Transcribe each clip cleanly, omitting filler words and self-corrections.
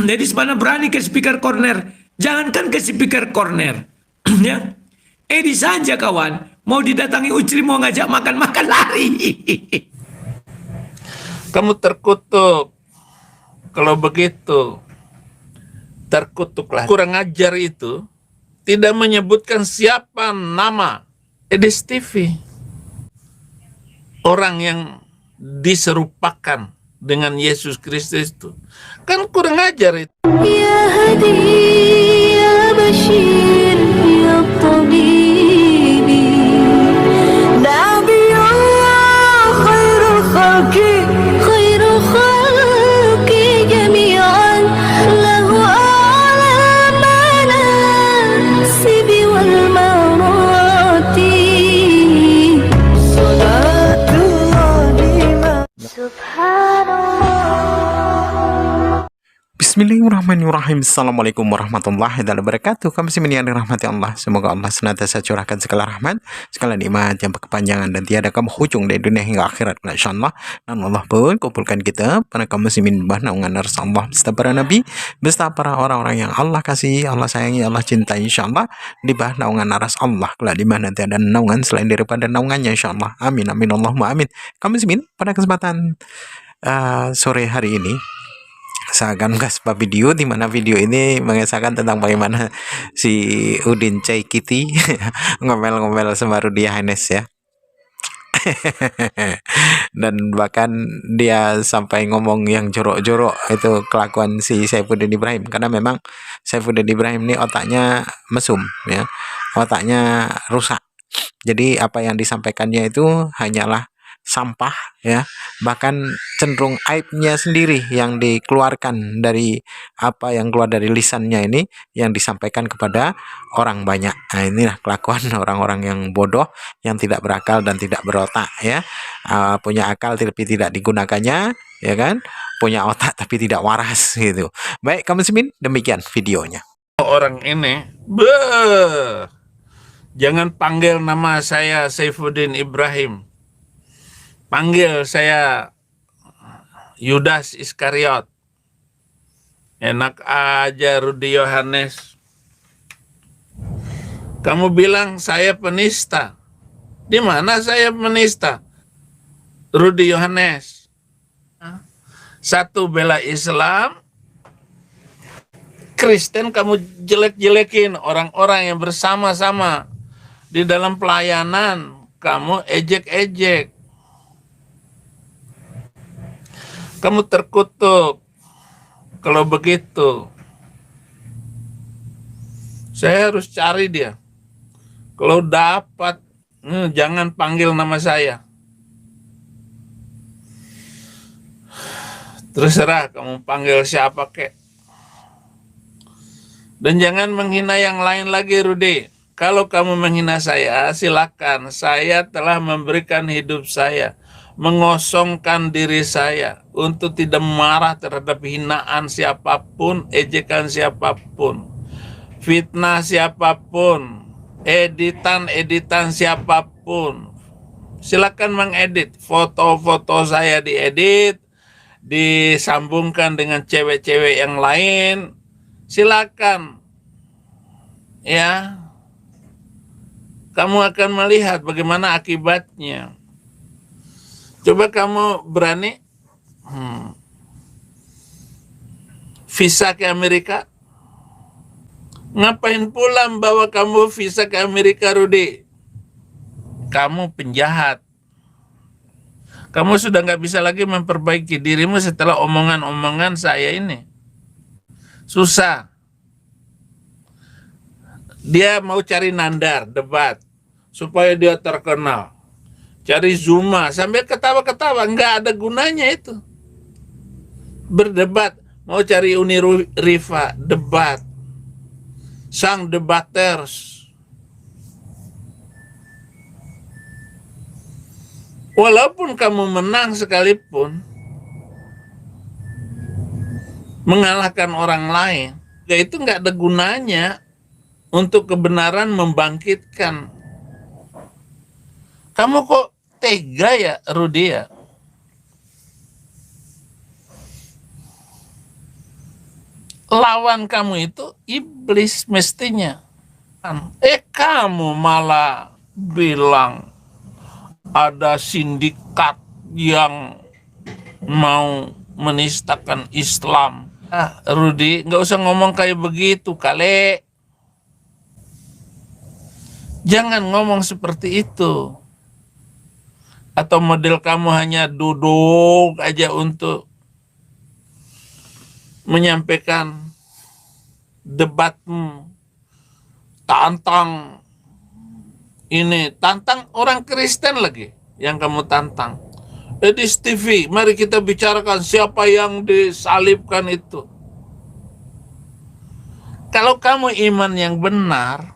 Jadi sebenarnya berani ke speaker corner, jangankan ke speaker corner, ya. Edi saja kawan, mau didatangi Ucri mau ngajak makan lari. Kamu terkutuk. Kalau begitu, terkutuklah. Kurang ajar itu tidak menyebutkan siapa nama Edis TV. Orang yang diserupakan dengan Yesus Kristus itu. Kan kurang ajar itu. Ya Hadi, ya Bashir, ya Tabibi, Nabiyullah khairul khalqi jami'an, lahu a'la manasibi wal marati, salatullah subhanallah. Bismillahirrahmanirrahim. Assalamualaikum warahmatullahi wabarakatuh. Kami masih dirahmati Allah. Semoga Allah senantiasa curahkan segala rahmat, segala nikmat yang berkepanjangan dan tiada kamu hujung dari dunia hingga akhirat. Insyaallah. Dan Allah pun kumpulkan kita para kaum muslimin bah naungan Allah beserta para nabi, beserta para orang-orang yang Allah kasih, Allah sayangi, Allah cintai, insyaallah di bah naungan aras Allah. Kelak di mana tiada naungan selain daripada naungannya, insyaallah. Amin amin Allahumma amin. Kaum muslimin, pada kesempatan sore hari ini saya akan sebuah video di mana video ini mengisahkan tentang bagaimana si Udin Cai Kitty ngomel-ngomel sama Rudy Hanes ya. Dan bahkan dia sampai ngomong yang jorok-jorok itu kelakuan si Saifuddin Ibrahim, karena memang Saifuddin Ibrahim ini otaknya mesum ya, otaknya rusak. Jadi apa yang disampaikannya itu hanyalah sampah ya, bahkan cenderung aibnya sendiri yang dikeluarkan dari apa yang keluar dari lisannya ini yang disampaikan kepada orang banyak. Nah, inilah kelakuan orang-orang yang bodoh, yang tidak berakal dan tidak berotak ya. Punya akal tapi tidak digunakannya ya kan, punya otak tapi tidak waras gitu. Baik kaum muslimin, demikian videonya. Orang ini, jangan panggil nama saya Saifuddin Ibrahim. Panggil saya Yudas Iskariot. Enak aja Rudy Yohanes. Kamu bilang saya penista. Di mana saya penista? Rudy Yohanes. Satu bela Islam, Kristen kamu jelek-jelekin, orang-orang yang bersama-sama di dalam pelayanan kamu ejek-ejek. Kamu terkutuk. Kalau begitu, saya harus cari dia. Kalau dapat, jangan panggil nama saya. Terserah kamu panggil siapa kek. Dan jangan menghina yang lain lagi, Rudy. Kalau kamu menghina saya, silakan. Saya telah memberikan hidup saya, mengosongkan diri saya untuk tidak marah terhadap hinaan siapapun, ejekan siapapun, fitnah siapapun, editan siapapun. Silakan mengedit. Foto-foto saya diedit, disambungkan dengan cewek-cewek yang lain. Silakan. Ya. Kamu akan melihat bagaimana akibatnya. Coba kamu berani visa ke Amerika. Ngapain pula bawa kamu visa ke Amerika, Rudy? Kamu penjahat. Kamu sudah nggak bisa lagi memperbaiki dirimu setelah omongan-omongan saya ini. Susah. Dia mau cari nandar, debat, supaya dia terkenal. Cari Zuma sambil ketawa-ketawa, nggak ada gunanya itu. Berdebat, mau cari Uni Rifa, debat. Sang debaters. Walaupun kamu menang sekalipun, mengalahkan orang lain, ya itu nggak ada gunanya untuk kebenaran membangkitkan. Kamu kok tega ya, Rudy ya? lawan kamu itu iblis mestinya. Kamu malah bilang ada sindikat yang mau menistakan Islam. Rudi, nggak usah ngomong kayak begitu, kale. Jangan ngomong seperti itu. Atau model kamu hanya duduk aja untuk menyampaikan debatmu. Tantang ini, tantang orang Kristen lagi yang kamu tantang. Edis TV, mari kita bicarakan siapa yang disalibkan itu. Kalau kamu iman yang benar,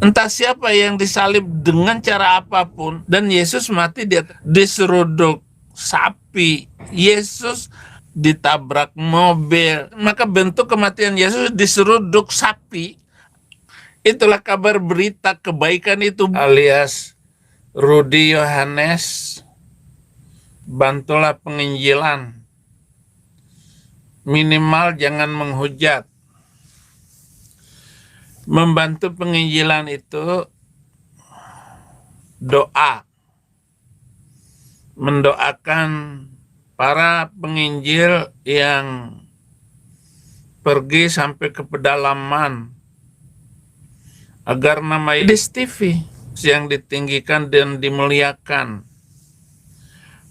entah siapa yang disalib dengan cara apapun, dan Yesus mati diseruduk sapi, Yesus ditabrak mobil, maka bentuk kematian Yesus diseruduk sapi. Itulah kabar berita kebaikan itu, alias Rudi Yohanes, bantulah penginjilan. Minimal jangan menghujat. Membantu penginjilan itu doa. Mendoakan para penginjil yang pergi sampai ke pedalaman agar nama Edis TV yang ditinggikan dan dimuliakan,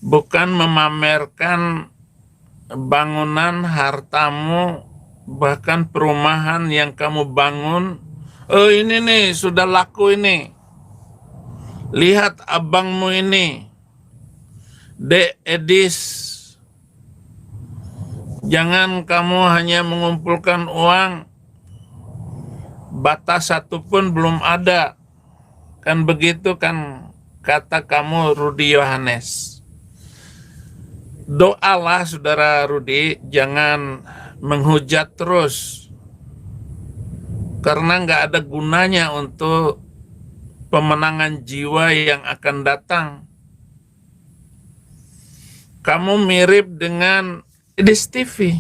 bukan memamerkan bangunan hartamu, bahkan perumahan yang kamu bangun. Oh ini nih sudah laku ini, lihat abangmu ini, Dek Edis. Jangan kamu hanya mengumpulkan uang, batas satu pun belum ada. Kan begitu kan kata kamu, Rudi Yohanes. Doalah saudara Rudi, jangan menghujat terus. Karena nggak ada gunanya untuk pemenangan jiwa yang akan datang. Kamu mirip dengan Edis TV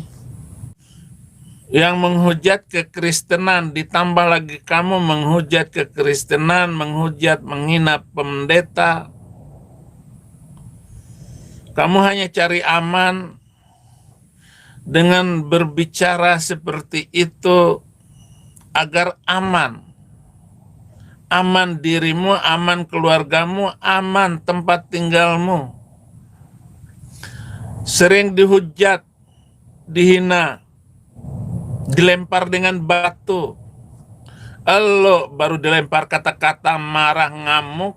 yang menghujat kekristenan, ditambah lagi kamu menghujat kekristenan, menghujat, menghina pendeta. Kamu hanya cari aman dengan berbicara seperti itu agar aman. Aman dirimu, aman keluargamu, aman tempat tinggalmu. Sering dihujat, dihina, dilempar dengan batu. Lo baru dilempar kata-kata marah, ngamuk.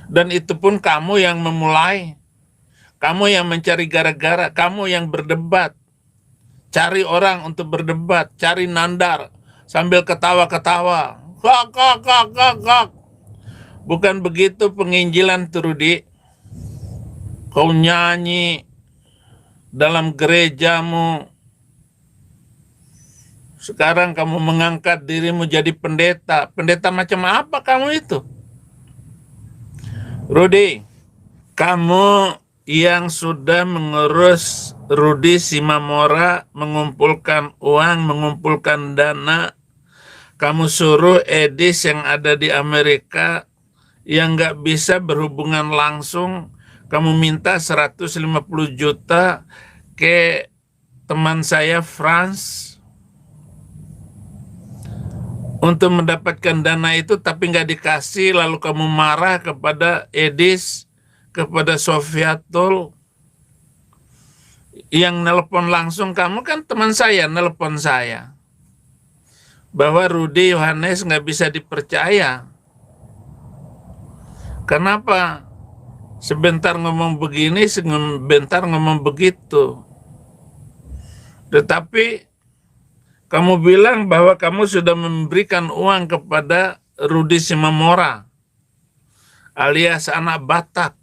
Dan itu pun kamu yang memulai. Kamu yang mencari gara-gara, kamu yang berdebat. Cari orang untuk berdebat, cari nandar sambil ketawa-ketawa. Kak. Bukan begitu penginjilan Rudi. Kau nyanyi dalam gerejamu. Sekarang kamu mengangkat dirimu jadi pendeta. Pendeta macam apa kamu itu? Rudi, kamu yang sudah mengurus Rudi Simamora, mengumpulkan uang, mengumpulkan dana, kamu suruh Edis yang ada di Amerika yang nggak bisa berhubungan langsung, kamu minta 150 juta ke teman saya Franz untuk mendapatkan dana itu, tapi nggak dikasih, lalu kamu marah kepada Edis, kepada Sofiatul yang nelpon langsung. Kamu kan teman saya, nelpon saya bahwa Rudi Yohanes nggak bisa dipercaya. Kenapa? Sebentar ngomong begini, sebentar ngomong begitu. Tetapi kamu bilang bahwa kamu sudah memberikan uang kepada Rudi Simamora alias anak Batak.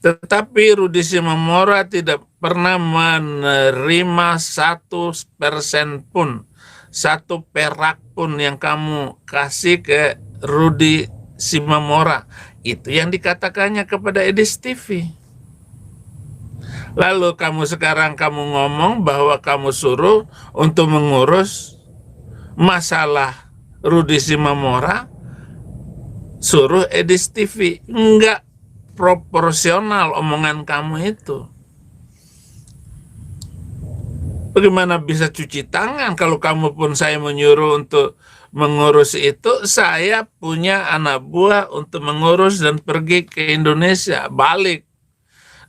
Tetapi Rudi Simamora tidak pernah menerima 1% pun, 1 perak pun yang kamu kasih ke Rudi Simamora. Itu yang dikatakannya kepada Edis TV. Lalu sekarang kamu ngomong bahwa kamu suruh untuk mengurus masalah Rudi Simamora, suruh Edis TV. Enggak proporsional omongan kamu itu. Bagaimana bisa cuci tangan kalau kamu pun saya menyuruh untuk mengurus itu? Saya punya anak buah untuk mengurus dan pergi ke Indonesia, balik.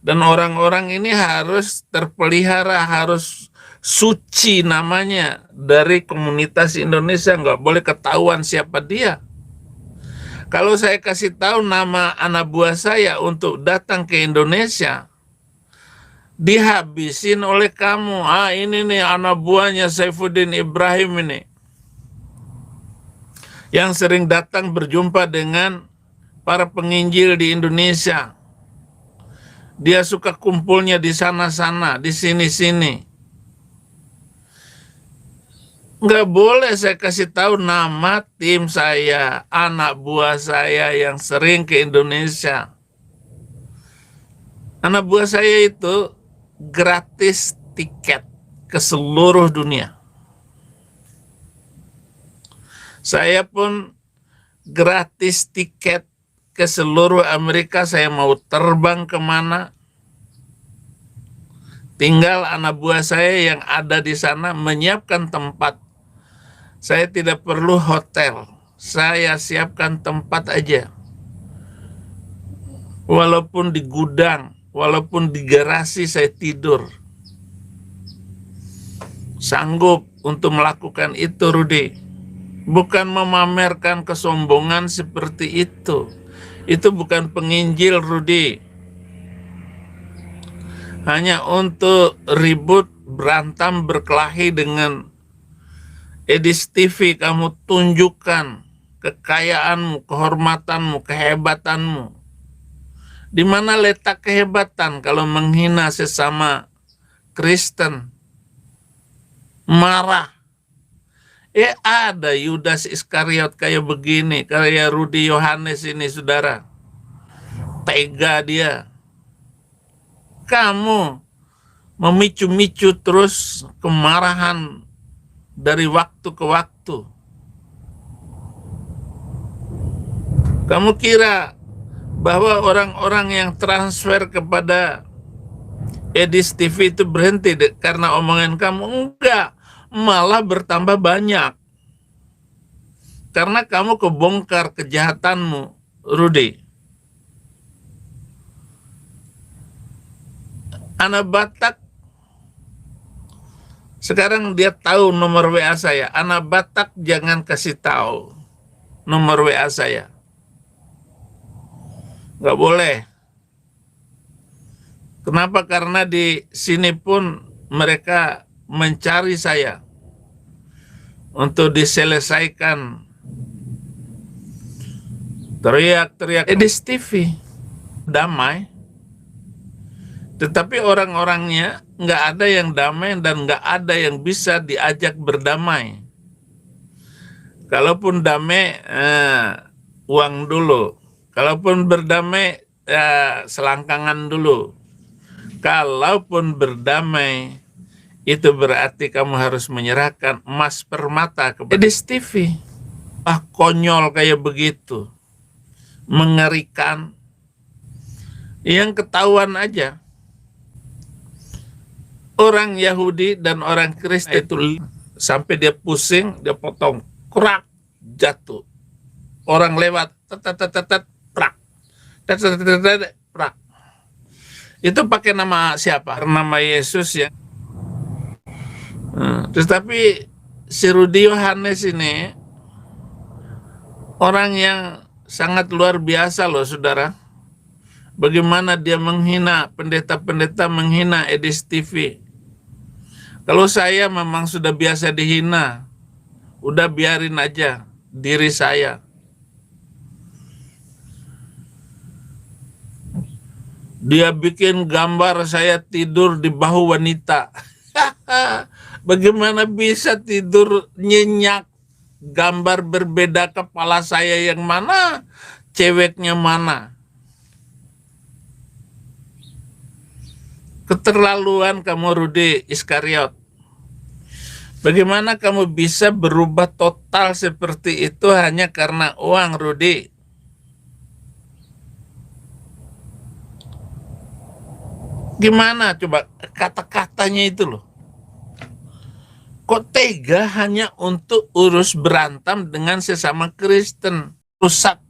Dan orang-orang ini harus terpelihara, harus suci namanya dari komunitas Indonesia, nggak boleh ketahuan siapa dia. Kalau saya kasih tahu nama anak buah saya untuk datang ke Indonesia, dihabisin oleh kamu. Ini nih anak buahnya Saifuddin Ibrahim ini, yang sering datang berjumpa dengan para penginjil di Indonesia. Dia suka kumpulnya di sana-sana, di sini-sini. Nggak boleh saya kasih tahu nama tim saya, anak buah saya yang sering ke Indonesia. Anak buah saya itu gratis tiket ke seluruh dunia. Saya pun gratis tiket ke seluruh Amerika. Saya mau terbang kemana, tinggal anak buah saya yang ada di sana menyiapkan tempat. Saya tidak perlu hotel, saya siapkan tempat aja. Walaupun di gudang, walaupun di garasi saya tidur. Sanggup untuk melakukan itu, Rudi. Bukan memamerkan kesombongan seperti itu. Itu bukan penginjil, Rudi. Hanya untuk ribut, berantam, berkelahi dengan Edis TV, kamu tunjukkan kekayaanmu, kehormatanmu, kehebatanmu. Di mana letak kehebatan kalau menghina sesama Kristen? Marah. Ada Yudas Iskariot kayak begini, kayak Rudi Yohanes ini, saudara. Tega dia. Kamu memicu-micu terus kemarahan dari waktu ke waktu. Kamu kira bahwa orang-orang yang transfer kepada Edis TV itu berhenti karena omongan kamu? Enggak, malah bertambah banyak. Karena kamu kebongkar kejahatanmu, Rudi. Anak Batak sekarang dia tahu nomor WA saya. Anak Batak jangan kasih tahu nomor WA saya. Nggak boleh. Kenapa? Karena di sini pun mereka mencari saya untuk diselesaikan. Teriak-teriak Edis TV damai, tetapi orang-orangnya nggak ada yang damai dan nggak ada yang bisa diajak berdamai. Kalaupun damai, uang dulu. Kalaupun berdamai, selangkangan dulu. Kalaupun berdamai, itu berarti kamu harus menyerahkan emas permata kepada Edis TV. Konyol kayak begitu. Mengerikan. Yang ketahuan aja. Orang Yahudi dan orang Kristen itu sampai dia pusing, dia potong, krak, jatuh. Orang lewat, prak. Prak. Itu pakai nama siapa? Nama Yesus ya. Tetapi si Rudi Yohanes ini orang yang sangat luar biasa loh, saudara. Bagaimana dia menghina pendeta-pendeta, menghina Edis TV. Kalau saya memang sudah biasa dihina, udah biarin aja diri saya. Dia bikin gambar saya tidur di bahu wanita. Bagaimana bisa tidur nyenyak? Gambar berbeda, kepala saya yang mana, ceweknya mana? Keterlaluan kamu, Rudi Iskariot. Bagaimana kamu bisa berubah total seperti itu hanya karena uang, Rudi? Gimana coba kata-katanya itu loh? Kok tega hanya untuk urus berantam dengan sesama Kristen? Rusak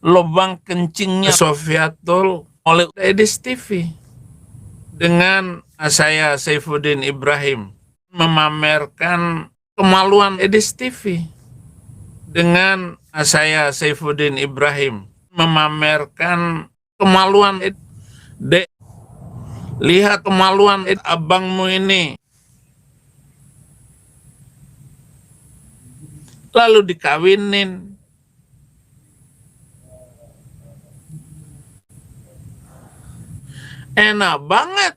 lubang kencingnya Sofiatul oleh Edis TV. Dengan saya Saifuddin Ibrahim memamerkan kemaluan Edis TV. Dengan saya Saifuddin Ibrahim memamerkan kemaluan lihat kemaluan abangmu ini. Lalu dikawinin. Enak banget.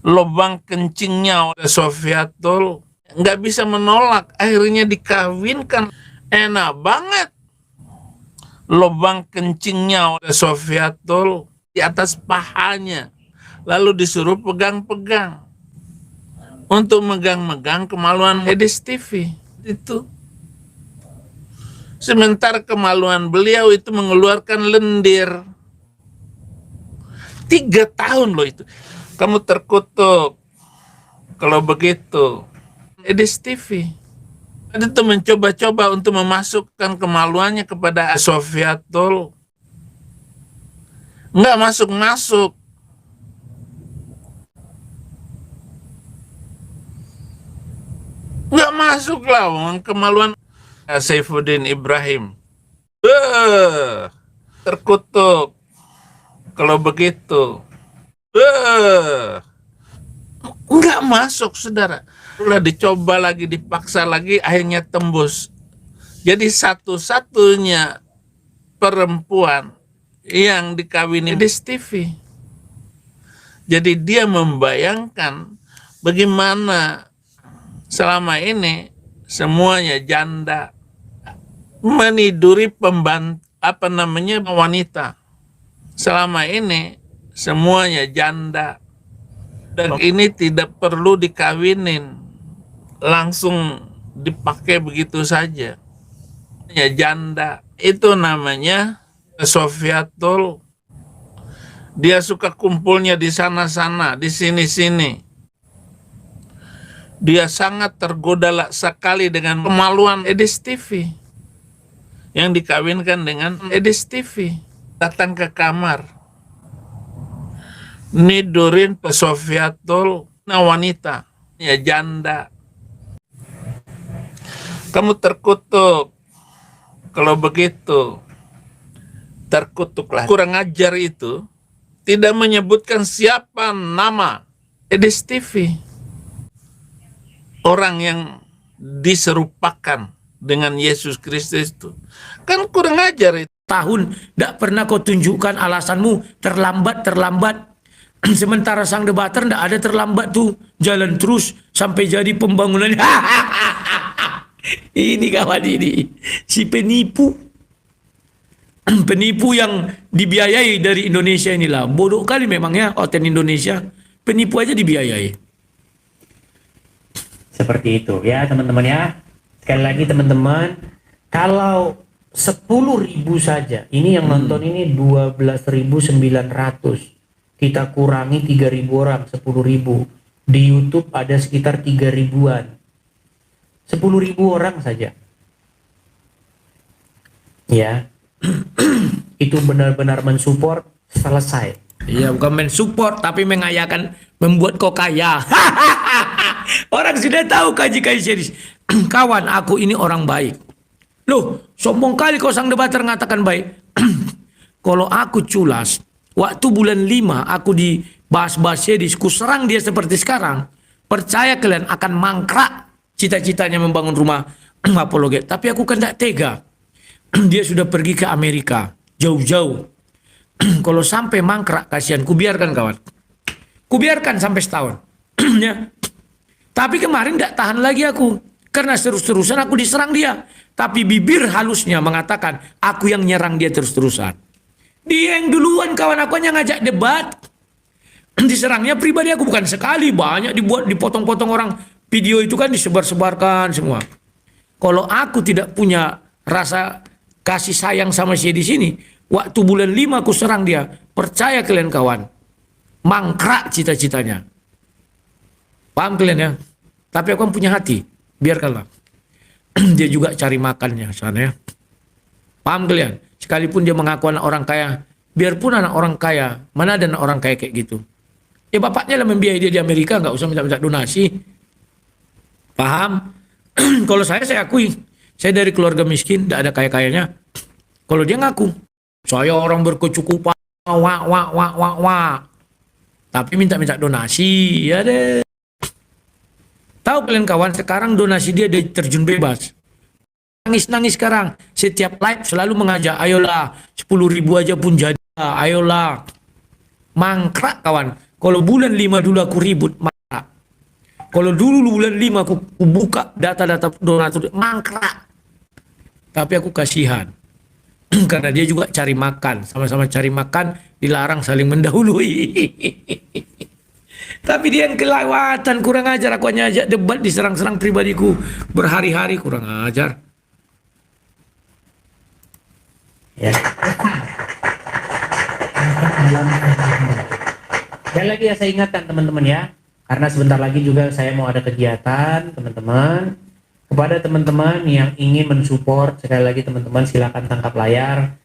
Lubang kencingnya oleh Sofiatul nggak bisa menolak, akhirnya dikawinkan. Enak banget. Lubang kencingnya oleh Sofiatul di atas pahanya, lalu disuruh pegang-pegang untuk megang-megang kemaluan Edis TV itu. Sementara kemaluan beliau itu mengeluarkan lendir. 3 tahun loh itu. Kamu terkutuk kalau begitu. Edis TV itu mencoba-coba untuk memasukkan kemaluannya kepada Sofiatul. Nggak masuk-masuk. Nggak masuk lah kemaluan Saifuddin Ibrahim. Terkutuk kalau begitu. Nggak masuk, saudara. Udah dicoba lagi, dipaksa lagi, akhirnya tembus. Jadi satu-satunya perempuan yang dikawini di TV. Jadi dia membayangkan bagaimana selama ini semuanya janda meniduri wanita. Selama ini semuanya janda dan ini tidak perlu dikawinin, langsung dipakai begitu saja. Ya janda itu namanya Sofiatul. Dia suka kumpulnya di sana-sana, di sini-sini. Dia sangat tergoda sekali dengan kemaluan Edis TV yang dikawinkan dengan Edis TV. Datang ke kamar, nidurin Sofiatul, wanita, ya janda. Kamu terkutuk kalau begitu. Terkutuklah. Kurang ajar itu tidak menyebutkan siapa nama Edis TV. Orang yang diserupakan dengan Yesus Kristus itu. Kan kurang ajar itu. Tahun tidak pernah kau tunjukkan alasanmu terlambat. Sementara sang debater tidak ada terlambat tuh. Jalan terus sampai jadi pembangunan. Ini kawan ini. Si penipu. Penipu yang dibiayai dari Indonesia inilah. Bodoh kali memang ya Oten Indonesia. Penipu aja dibiayai. Seperti itu ya teman-teman ya. Sekali lagi teman-teman, kalau 10.000 saja, ini yang nonton ini 12.900, kita kurangi 3.000 orang, 10.000. Di YouTube ada sekitar 3.000-an. 10.000 orang saja. Ya. Itu benar-benar mensupport, selesai. Iya, bukan mensupport tapi mengayakan, membuat kau kaya. Orang sudah tahu kaji-kaji series. Kawan, aku ini orang baik. Loh, sombong kali kau sang debater mengatakan baik. Kalau aku culas, waktu bulan 5 aku dibahas-bahas series, ku serang dia seperti sekarang. Percaya kalian akan mangkrak cita-citanya membangun rumah apologet. Tapi aku kan tidak tega. Dia sudah pergi ke Amerika, jauh-jauh. Kalau sampai mangkrak, kasihan, kubiarkan kawan. Kubiarkan sampai setahun. Ya. Tapi kemarin tidak tahan lagi aku. Karena terus-terusan aku diserang dia. Tapi bibir halusnya mengatakan, aku yang nyerang dia terus-terusan. Dia yang duluan kawan, aku hanya ngajak debat. Diserangnya pribadi aku, bukan sekali, banyak dibuat, dipotong-potong orang. Video itu kan disebar-sebarkan semua. Kalau aku tidak punya rasa kasih sayang sama dia di sini, waktu bulan 5 aku serang dia, percaya kalian kawan, mangkrak cita-citanya. Paham kalian ya? Tapi aku kan punya hati, biarkanlah. Dia juga cari makannya sana ya. Paham kalian? Sekalipun dia mengaku anak orang kaya, biarpun anak orang kaya, mana ada anak orang kaya kayak gitu? Ya bapaknya lah membiayai dia di Amerika, nggak usah minta-minta donasi. Paham? Kalau saya akui, saya dari keluarga miskin, tidak ada kaya-kayanya. Kalau dia ngaku, saya orang berkecukupan, wah. Tapi minta-minta donasi, ya deh. Tahu kalian kawan, sekarang donasi dia terjun bebas. Nangis-nangis sekarang, setiap live selalu mengajak, ayolah, 10.000 aja pun jadi, ayolah. Mangkrak kawan. Kalau bulan 5 dulu aku ribut, mangkrak. Kalau dulu bulan 5 aku buka data-data donatur, mangkrak. Tapi aku kasihan. Karena dia juga cari makan. Sama-sama cari makan, dilarang saling mendahului. Tapi dia yang kelewatan, kurang ajar. Aku hanya ajak debat, diserang-serang pribadiku. Berhari-hari, kurang ajar. Ya. Dan lagi ya saya ingatkan teman-teman ya, karena sebentar lagi juga saya mau ada kegiatan teman-teman. Kepada teman-teman yang ingin mensupport, sekali lagi teman-teman silakan tangkap layar.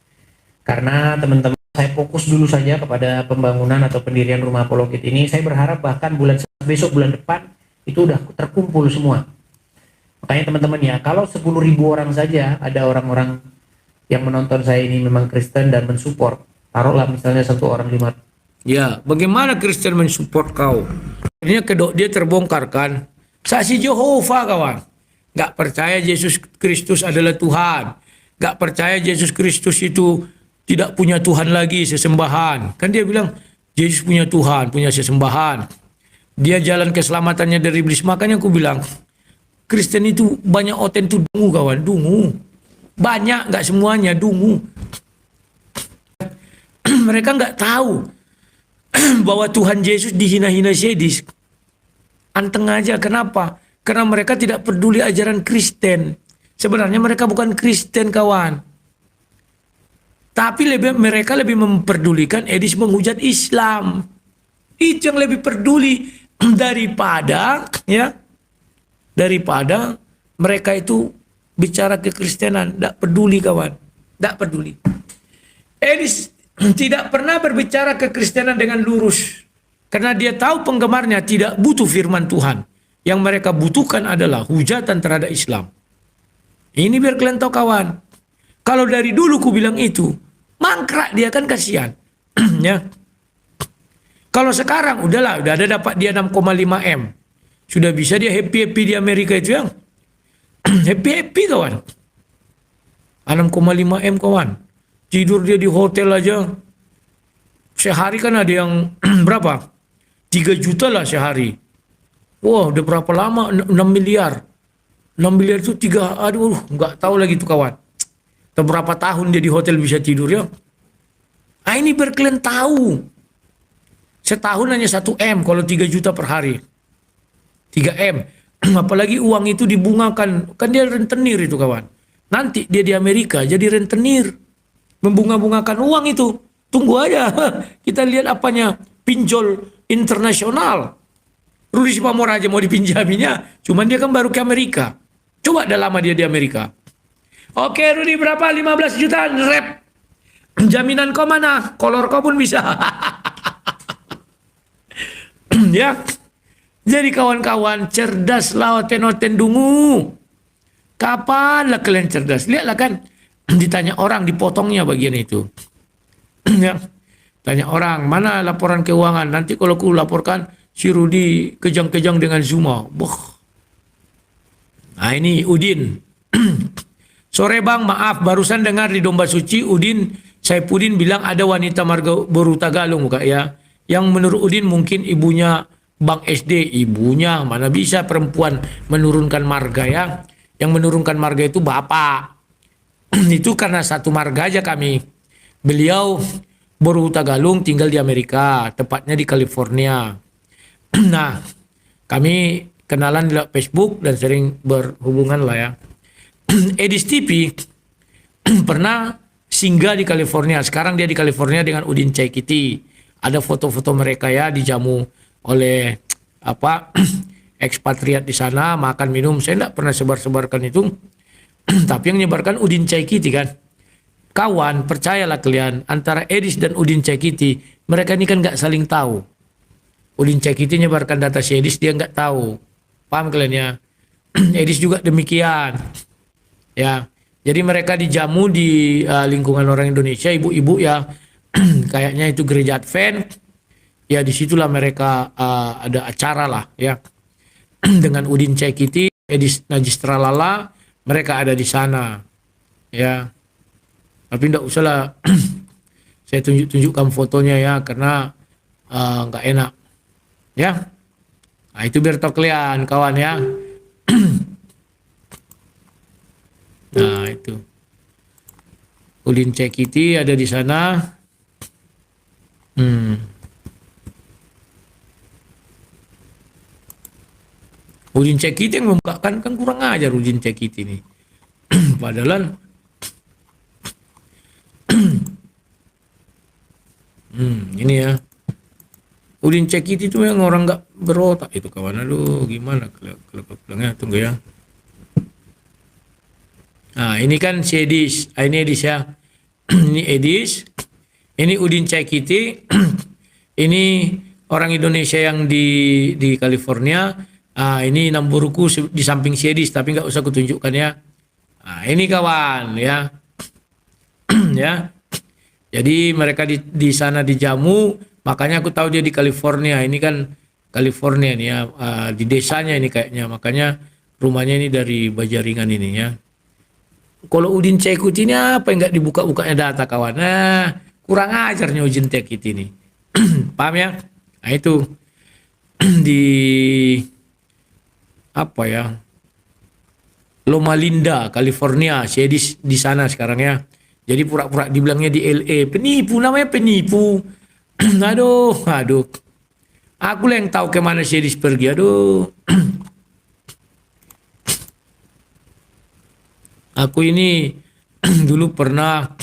Karena teman-teman saya fokus dulu saja kepada pembangunan atau pendirian rumah Apollo Kids ini. Saya berharap bahkan besok bulan depan itu udah terkumpul semua. Makanya teman-teman ya, kalau 10.000 orang saja ada orang-orang yang menonton saya ini memang Kristen dan mensupport, taruhlah misalnya satu orang 5. Ya, bagaimana Kristen mensupport kau? Akhirnya kedok dia terbongkar kan. Saksi Jehovah kawan. Gak percaya Yesus Kristus adalah Tuhan. Gak percaya Yesus Kristus itu tidak punya Tuhan lagi, sesembahan. Kan dia bilang, Yesus punya Tuhan, punya sesembahan. Dia jalan keselamatannya dari iblis. Makanya aku bilang, Kristen itu banyak oten itu dungu kawan, dungu. Banyak, gak semuanya, dungu. Mereka gak tahu bahwa Tuhan Yesus dihina-hina sedis. Anteng aja, kenapa? Karena mereka tidak peduli ajaran Kristen. Sebenarnya mereka bukan Kristen kawan. Tapi mereka lebih memperdulikan edis menghujat Islam. Itu yang lebih peduli daripada mereka itu bicara kekristenan. Tidak peduli kawan. Tidak peduli. Edis tidak pernah berbicara kekristenan dengan lurus. Karena dia tahu penggemarnya tidak butuh firman Tuhan. Yang mereka butuhkan adalah hujatan terhadap Islam. Ini biar kalian tahu kawan. Kalau dari dulu ku bilang itu, mangkrak dia kan kasihan. Ya. Kalau sekarang udah ada dapat dia 6,5 M. Sudah bisa dia happy di Amerika itu yang. happy kawan. 6,5 M kawan. Tidur dia di hotel aja. Sehari kan ada yang berapa? 3 juta lah sehari. Wah, udah berapa lama? 6 miliar. 6 miliar itu nggak tahu lagi tuh kawan. Atau berapa tahun dia di hotel bisa tidur ya. Ah, ini biar kalian tahu. Setahun hanya 1 M kalau 3 juta per hari. 3 M. Apalagi uang itu dibungakan. Kan dia rentenir itu kawan. Nanti dia di Amerika jadi rentenir. Membunga-bungakan uang itu. Tunggu aja. Kita lihat apanya. Pinjol internasional. Rudi Sipamora aja mau dipinjaminya. Cuman dia kan baru ke Amerika. Coba dah lama dia di Amerika. Oke Rudi berapa? 15 juta rep. Jaminan kau mana? Kolor kau pun bisa. Ya. Jadi kawan-kawan cerdaslah oten-oten dungu. Kapan lah kalian cerdas? Lihatlah kan. Ditanya orang dipotongnya bagian itu. Ya. Tanya orang mana laporan keuangan. Nanti kalau aku laporkan si Rudi kejang-kejang dengan Zuma. Nah ini Udin. Sore bang, maaf barusan dengar di Domba Suci Udin Saipudin bilang ada wanita marga Boru Tagalong Kak ya. Yang menurut Udin mungkin ibunya Bang SD. Ibunya mana bisa perempuan menurunkan marga ya. Yang menurunkan marga itu bapak. Itu karena satu marga aja kami. Beliau Boru Tagalung tinggal di Amerika, tepatnya di California. Nah, kami kenalan di Facebook dan sering berhubungan lah ya. Edis TV pernah singgah di California. Sekarang dia di California dengan Udin Caikiti. Ada foto-foto mereka ya dijamu oleh apa ekspatriat di sana, makan minum. Saya tidak pernah sebar-sebarkan itu. Tapi yang menyebarkan Udin Caikiti kan. Kawan, percayalah kalian, antara Edis dan Udin Caikiti, mereka ini kan nggak saling tahu. Udin Caikiti nyebarkan data si Edis, dia nggak tahu. Paham kalian ya? Edis juga demikian. Ya, jadi mereka dijamu di lingkungan orang Indonesia, ibu-ibu ya, kayaknya itu gereja Advent. Ya disitulah mereka ada acara lah ya, dengan Udin Caikiti, Edis Najis Tralala, mereka ada di sana. Ya, tapi tidak usahlah saya tunjukkan fotonya ya, karena nggak enak. Ya, nah itu biar tahu kalian kawan ya. Nah itu Udin Caikiti ada di sana. Udin Caikiti yang membukakan, kan kurang ajar Udin Caikiti ini. Padahal ini ya, Udin Caikiti itu memang orang nggak berotak itu kawan. Aduh gimana kalau bilangnya, tunggu ya. Nah ini kan si Edis, ini Edis ya. Ini Edis, ini Udin Caikiti, ini orang Indonesia yang di California. Ini Namburuku di samping si Edis, tapi nggak usah kutunjukkan ya. Nah ini kawan ya. Ya. Jadi mereka di sana dijamu, makanya aku tahu dia di California. Ini kan California nih ya, di desanya ini kayaknya. Makanya rumahnya ini dari Bajaringan ini ya. Kalau Udin Caikiti ini apa yang nggak dibuka-bukanya data kawan? Nah, kurang ajarnya Udin Caikiti ini. Paham ya? Nah itu di apa ya? Loma Linda, California. Si Edis di sana sekarang ya. Jadi pura-pura dibilangnya di LA. Penipu, namanya penipu. Aduh. Aku lah yang tahu kemana si Edis pergi. Aduh. Aku ini dulu pernah.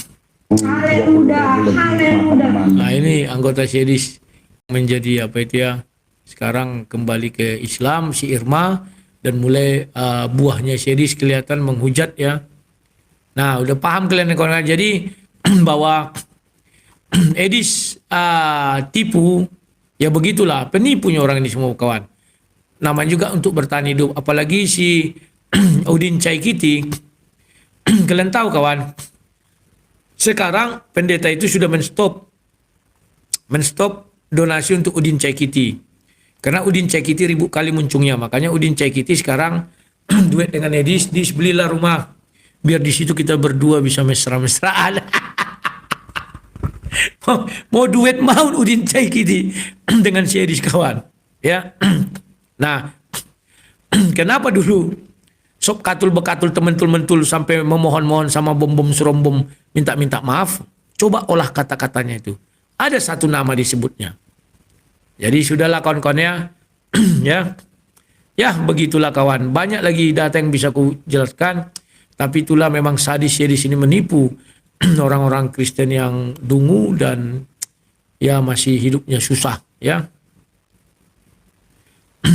Nah ini anggota si Edis menjadi apa itu ya. Sekarang kembali ke Islam si Irma. Dan mulai buahnya si Edis kelihatan menghujat ya. Nah udah paham kalian kawan. Jadi bahwa Edis tipu, ya begitulah penipunya orang ini semua kawan. Namanya juga untuk bertahan hidup. Apalagi si Udin Caikiti. Kalian tahu kawan, sekarang pendeta itu sudah menstop donasi untuk Udin Caikiti. Karena Udin Caikiti ribu kali muncungnya. Makanya Udin Caikiti sekarang duet dengan Edis, belilah rumah. Biar di situ kita berdua bisa mesra-mesraan. Mau duet mau Udin Caikiti dengan si Edis kawan. Ya. Nah, kenapa dulu sok katul bekatul tementul-mentul sampai memohon-mohon sama bom-bom surombom minta-minta maaf? Coba olah kata-katanya itu. Ada satu nama disebutnya. Jadi sudahlah kawan-kawan ya. Ya begitulah kawan. Banyak lagi data yang bisa ku jelaskan. Tapi itulah memang sadis di sini menipu orang-orang Kristen yang dungu dan ya masih hidupnya susah ya.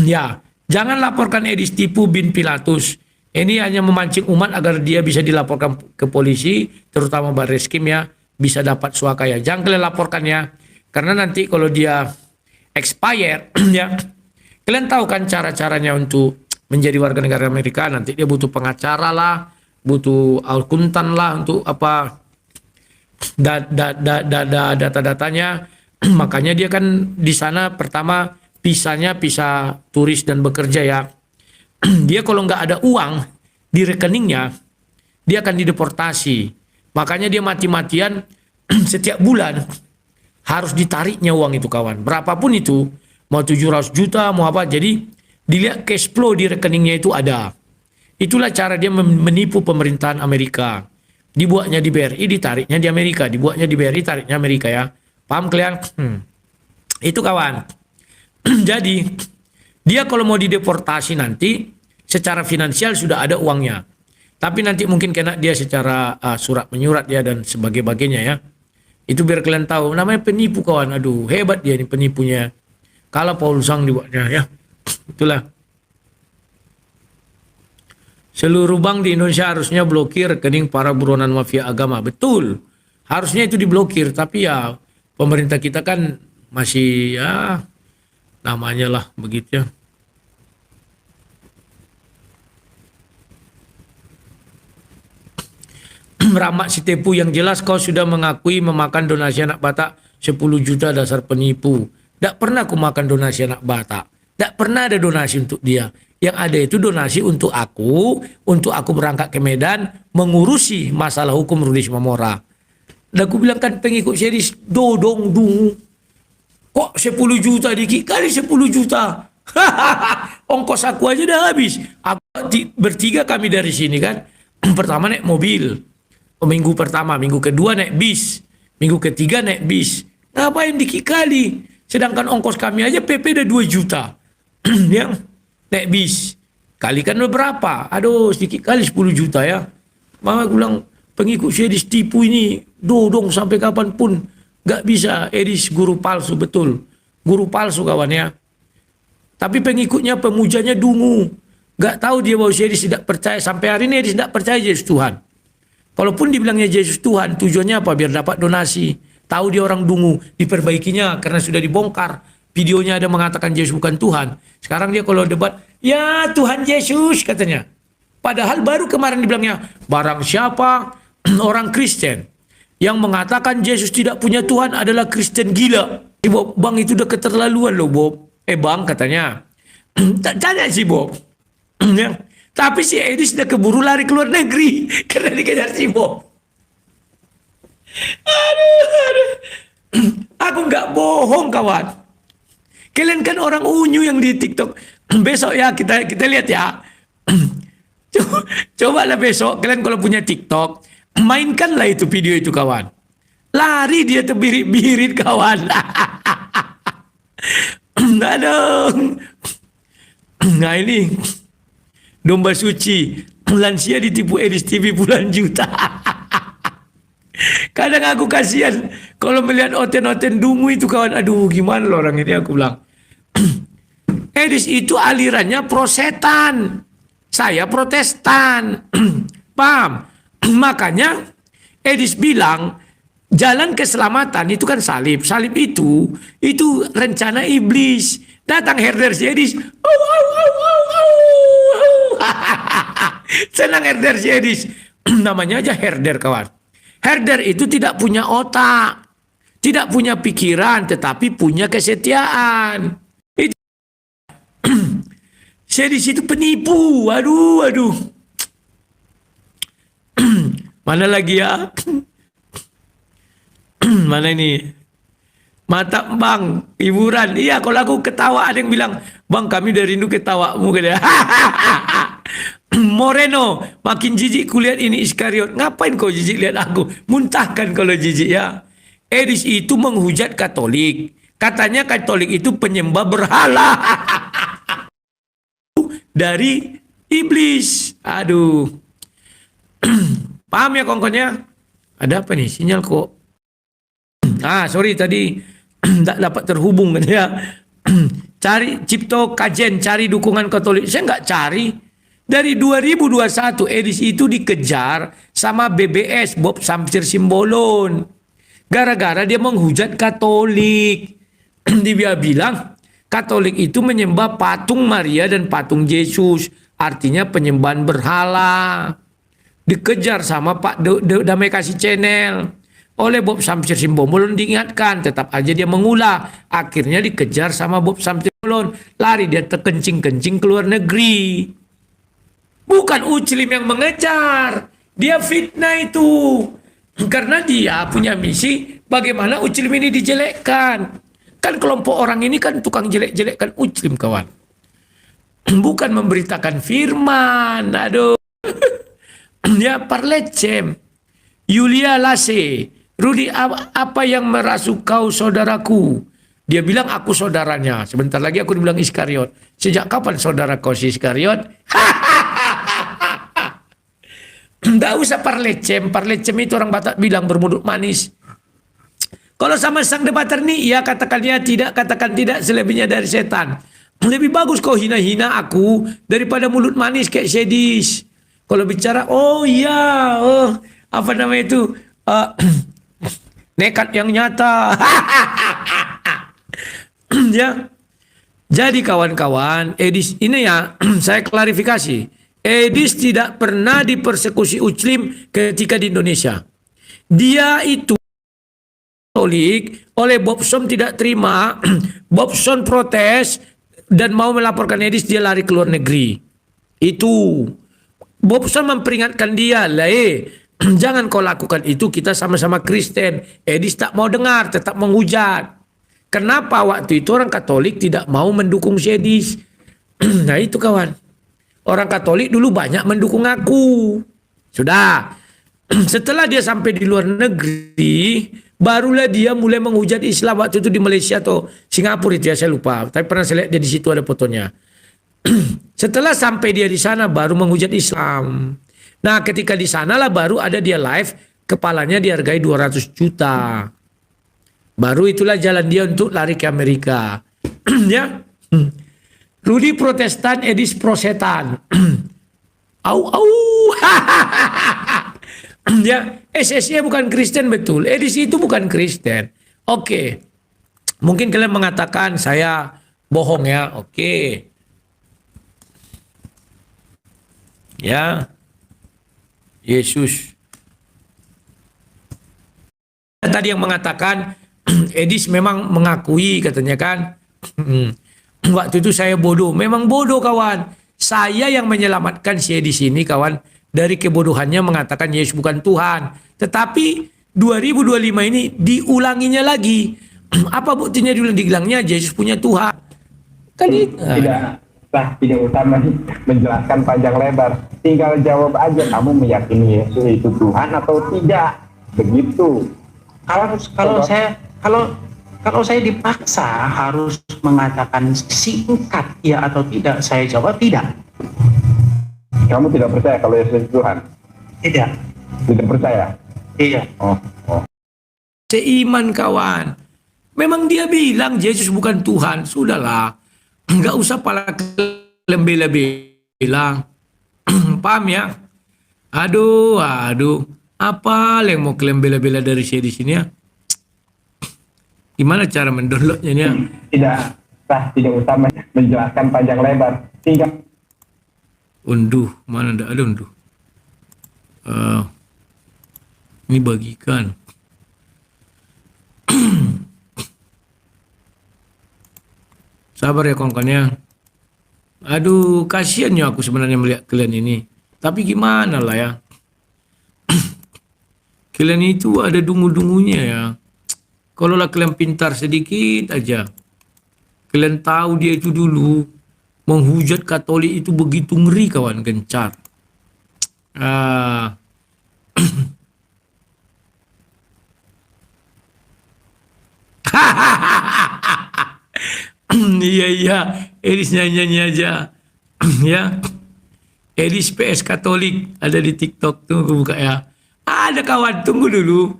Ya, jangan laporkan Edis tipu bin Pilatus. Ini hanya memancing umat agar dia bisa dilaporkan ke polisi, terutama Barreskrim ya, bisa dapat suaka ya. Jangan kalian laporkan ya, karena nanti kalau dia expired ya, kalian tahu kan cara-caranya untuk menjadi warga negara Amerika. Nanti dia butuh pengacara lah, butuh akuntan lah untuk apa data-datanya. Makanya dia kan di sana pertama pisahnya pisah turis dan bekerja ya. Dia kalau nggak ada uang di rekeningnya, dia akan dideportasi. Makanya dia mati-matian setiap bulan harus ditariknya uang itu kawan. Berapapun itu, mau 700 juta, mau apa. Jadi dilihat cash flow di rekeningnya itu ada. Itulah cara dia menipu pemerintahan Amerika. Dibuatnya di BRI, ditariknya di Amerika. Dibuatnya di BRI, tariknya Amerika ya. Paham kalian? Itu kawan. Jadi dia kalau mau dideportasi nanti secara finansial sudah ada uangnya. Tapi nanti mungkin kena dia secara surat menyurat ya dan sebagainya ya. Itu biar kalian tahu. Namanya penipu kawan. Aduh hebat dia ini penipunya. Kalau Paul Sang dibuatnya ya. Itulah. Seluruh bank di Indonesia harusnya blokir rekening para buronan mafia agama. Betul. Harusnya itu diblokir. Tapi ya pemerintah kita kan masih ya namanya lah begitu ya. Rahmat Sitepu, yang jelas kau sudah mengakui memakan donasi anak Batak 10 juta dasar penipu. Tak pernah aku makan donasi anak Batak. Tak pernah ada donasi untuk dia. Yang ada itu donasi untuk aku berangkat ke Medan mengurusi masalah hukum Rudi Simamora. Dan aku bilang kan pengikut series dodong dungu. Kok 10 juta dikit kali 10 juta. Ongkos aku aja dah habis. Aku bertiga kami dari sini kan. Pertama naik mobil. Minggu pertama, minggu kedua naik bis. Minggu ketiga naik bis. Ngapain dikit kali? Sedangkan ongkos kami aja PP udah 2 juta. Yang naik bis. Kalikan berapa? Aduh sedikit kali 10 juta ya. Mama aku bilang pengikut Edis tipu ini dodong sampai kapanpun. Gak bisa. Edis guru palsu betul. Guru palsu kawan ya. Tapi pengikutnya pemujanya dungu. Gak tahu dia bahwa Edis tidak percaya. Sampai hari ini Edis tidak percaya Yesus Tuhan. Kalaupun dibilangnya Yesus Tuhan, tujuannya apa? Biar dapat donasi. Tahu dia orang dungu, diperbaikinya karena sudah dibongkar. Videonya ada mengatakan Yesus bukan Tuhan. Sekarang dia kalau debat, ya Tuhan Yesus katanya. Padahal baru kemarin dibilangnya, barang siapa orang Kristen yang mengatakan Yesus tidak punya Tuhan adalah Kristen gila. Bob, bang itu udah keterlaluan loh Bob. Bang katanya. Tanya sih Bob. Ya. Tapi si Edis sudah keburu lari ke luar negeri karena dikejar si Bob. Aduh. Aku nggak bohong kawan. Kalian kan orang unyu yang di TikTok. Besok ya kita lihat ya. Cobalah besok kalian kalau punya TikTok, mainkanlah itu video itu kawan. Lari dia terbirit-birit kawan. Aduh. Nah ini domba suci, lansia ditipu Edis TV puluhan juta. Kadang aku kasihan kalau melihat oten-oten dungu itu kawan. Aduh gimana loh orang ini aku bilang. Edis itu alirannya prosetan. Saya protestan. Paham? Makanya Edis bilang jalan keselamatan itu kan salib. Salib itu rencana iblis. Datang herder si Edis. Senang herder si Edis. Namanya aja herder kawan. Herder itu tidak punya otak. Tidak punya pikiran. Tetapi punya kesetiaan. Itu. Si Edis itu penipu. Aduh. Mana lagi ya? Mana ini? Mata bang, hiburan. Iya kalau aku ketawa ada yang bilang, bang kami udah rindu ketawamu. Moreno, makin jijik kulihat ini Iskariot. Ngapain kau jijik lihat aku? Muntahkan kalau jijik ya. Edis itu menghujat Katolik. Katanya Katolik itu penyembah berhala. Dari iblis. Aduh. Paham ya kongkonnya? Ada apa nih? Sinyal kok. Sorry tadi tidak dapat terhubung ya. Cari Cipto Kajen, cari dukungan Katolik. Saya nggak cari. Dari 2021 Edis itu dikejar sama BBS Bob Samsir Simbolon. Gara-gara dia menghujat Katolik. Dia bilang Katolik itu menyembah patung Maria dan patung Yesus. Artinya penyembahan berhala. Dikejar sama Pak Damai Kasih Channel. Oleh Bob Samsir Simbolon diingatkan, tetap aja dia mengulah. Akhirnya dikejar sama Bob Samsir Simbolon. Lari dia terkencing-kencing ke luar negeri. Bukan Uclim yang mengejar. Dia fitnah itu. Karena dia punya misi bagaimana Uclim ini dijelekkan. Kan kelompok orang ini kan tukang jelek-jelekkan Uclim kawan. Bukan memberitakan firman. Aduh. Ya parlecem. Yulia Lase. Rudi, apa yang merasuk kau saudaraku? Dia bilang aku saudaranya. Sebentar lagi aku dibilang Iskariot. Sejak kapan saudara kau si Iskariot? Tidak usah parlecem. Parlecem itu orang Batak bilang bermulut manis. Kalau sama sang debater nih, ya katakan ya tidak, katakan tidak, selebihnya dari setan. Lebih bagus kau hina-hina aku daripada mulut manis kayak Sedis. Kalau bicara, oh iya, apa namanya itu, nekat yang nyata. Ya, jadi kawan-kawan, Edis ini ya, saya klarifikasi. Edis tidak pernah dipersekusi Muslim ketika di Indonesia. Dia itu Katolik, oleh Bobson tidak terima, Bobson protes dan mau melaporkan Edis, dia lari ke luar negeri. Itu Bobson memperingatkan dia, jangan kau lakukan itu, kita sama-sama Kristen. Edis tak mau dengar, tetap menghujat. Kenapa waktu itu orang Katolik tidak mau mendukung si Edis? Nah itu kawan, orang Katolik dulu banyak mendukung aku. Sudah, setelah dia sampai di luar negeri, barulah dia mulai menghujat Islam waktu itu di Malaysia atau Singapura itu ya, saya lupa. Tapi pernah saya lihat dia di situ ada fotonya. Setelah sampai dia di sana baru menghujat Islam. Nah, ketika di sanalah baru ada dia live, kepalanya dihargai 200 juta. Baru itulah jalan dia untuk lari ke Amerika. Ya. Rudi Protestan, Edis Prosetan. Au. Ya, SSI bukan Kristen betul. Edis itu bukan Kristen. Oke. Mungkin kalian mengatakan saya bohong ya. Oke. Ya. Yesus. Tadi yang mengatakan Edis memang mengakui katanya kan. Waktu itu saya bodoh. Memang bodoh kawan. Saya yang menyelamatkan si Edis ini kawan. Dari kebodohannya mengatakan Yesus bukan Tuhan. Tetapi 2025 ini diulanginya lagi. Apa buktinya dibilangnya Yesus punya Tuhan? Kan tidak usah menjelaskan panjang lebar. Tinggal jawab aja, kamu meyakini Yesus itu Tuhan atau tidak. Begitu. Kalau saya dipaksa harus mengatakan singkat ya atau tidak, saya jawab tidak. Kamu tidak percaya kalau Yesus itu Tuhan? Tidak. Tidak percaya? Iya. Oh. Seiman kawan. Memang dia bilang Yesus bukan Tuhan. Sudahlah. Enggak usah pala bela-bela. Paham ya? Aduh. Apa yang mau klaim bela-bela dari saya di sini ya? Gimana cara mendownloadnya ya? Tidak usah menjelaskan panjang lebar. Tinggal Unduh, mana ndak ada unduh. Ini bagikan. Sabar ya kawan-kawan ya. Aduh, kasihan ya aku sebenarnya melihat kalian ini. Tapi gimana lah ya. Kalian itu ada dungu-dungunya ya. Kalau lah kalian pintar sedikit aja. Kalian tahu dia itu dulu menghujat Katolik itu begitu ngeri kawan, gencar. Iya, Edis nyanyi aja. Ya. Edis PS Katolik ada di TikTok tuh, aku buka ya. Ada kawan, tunggu dulu.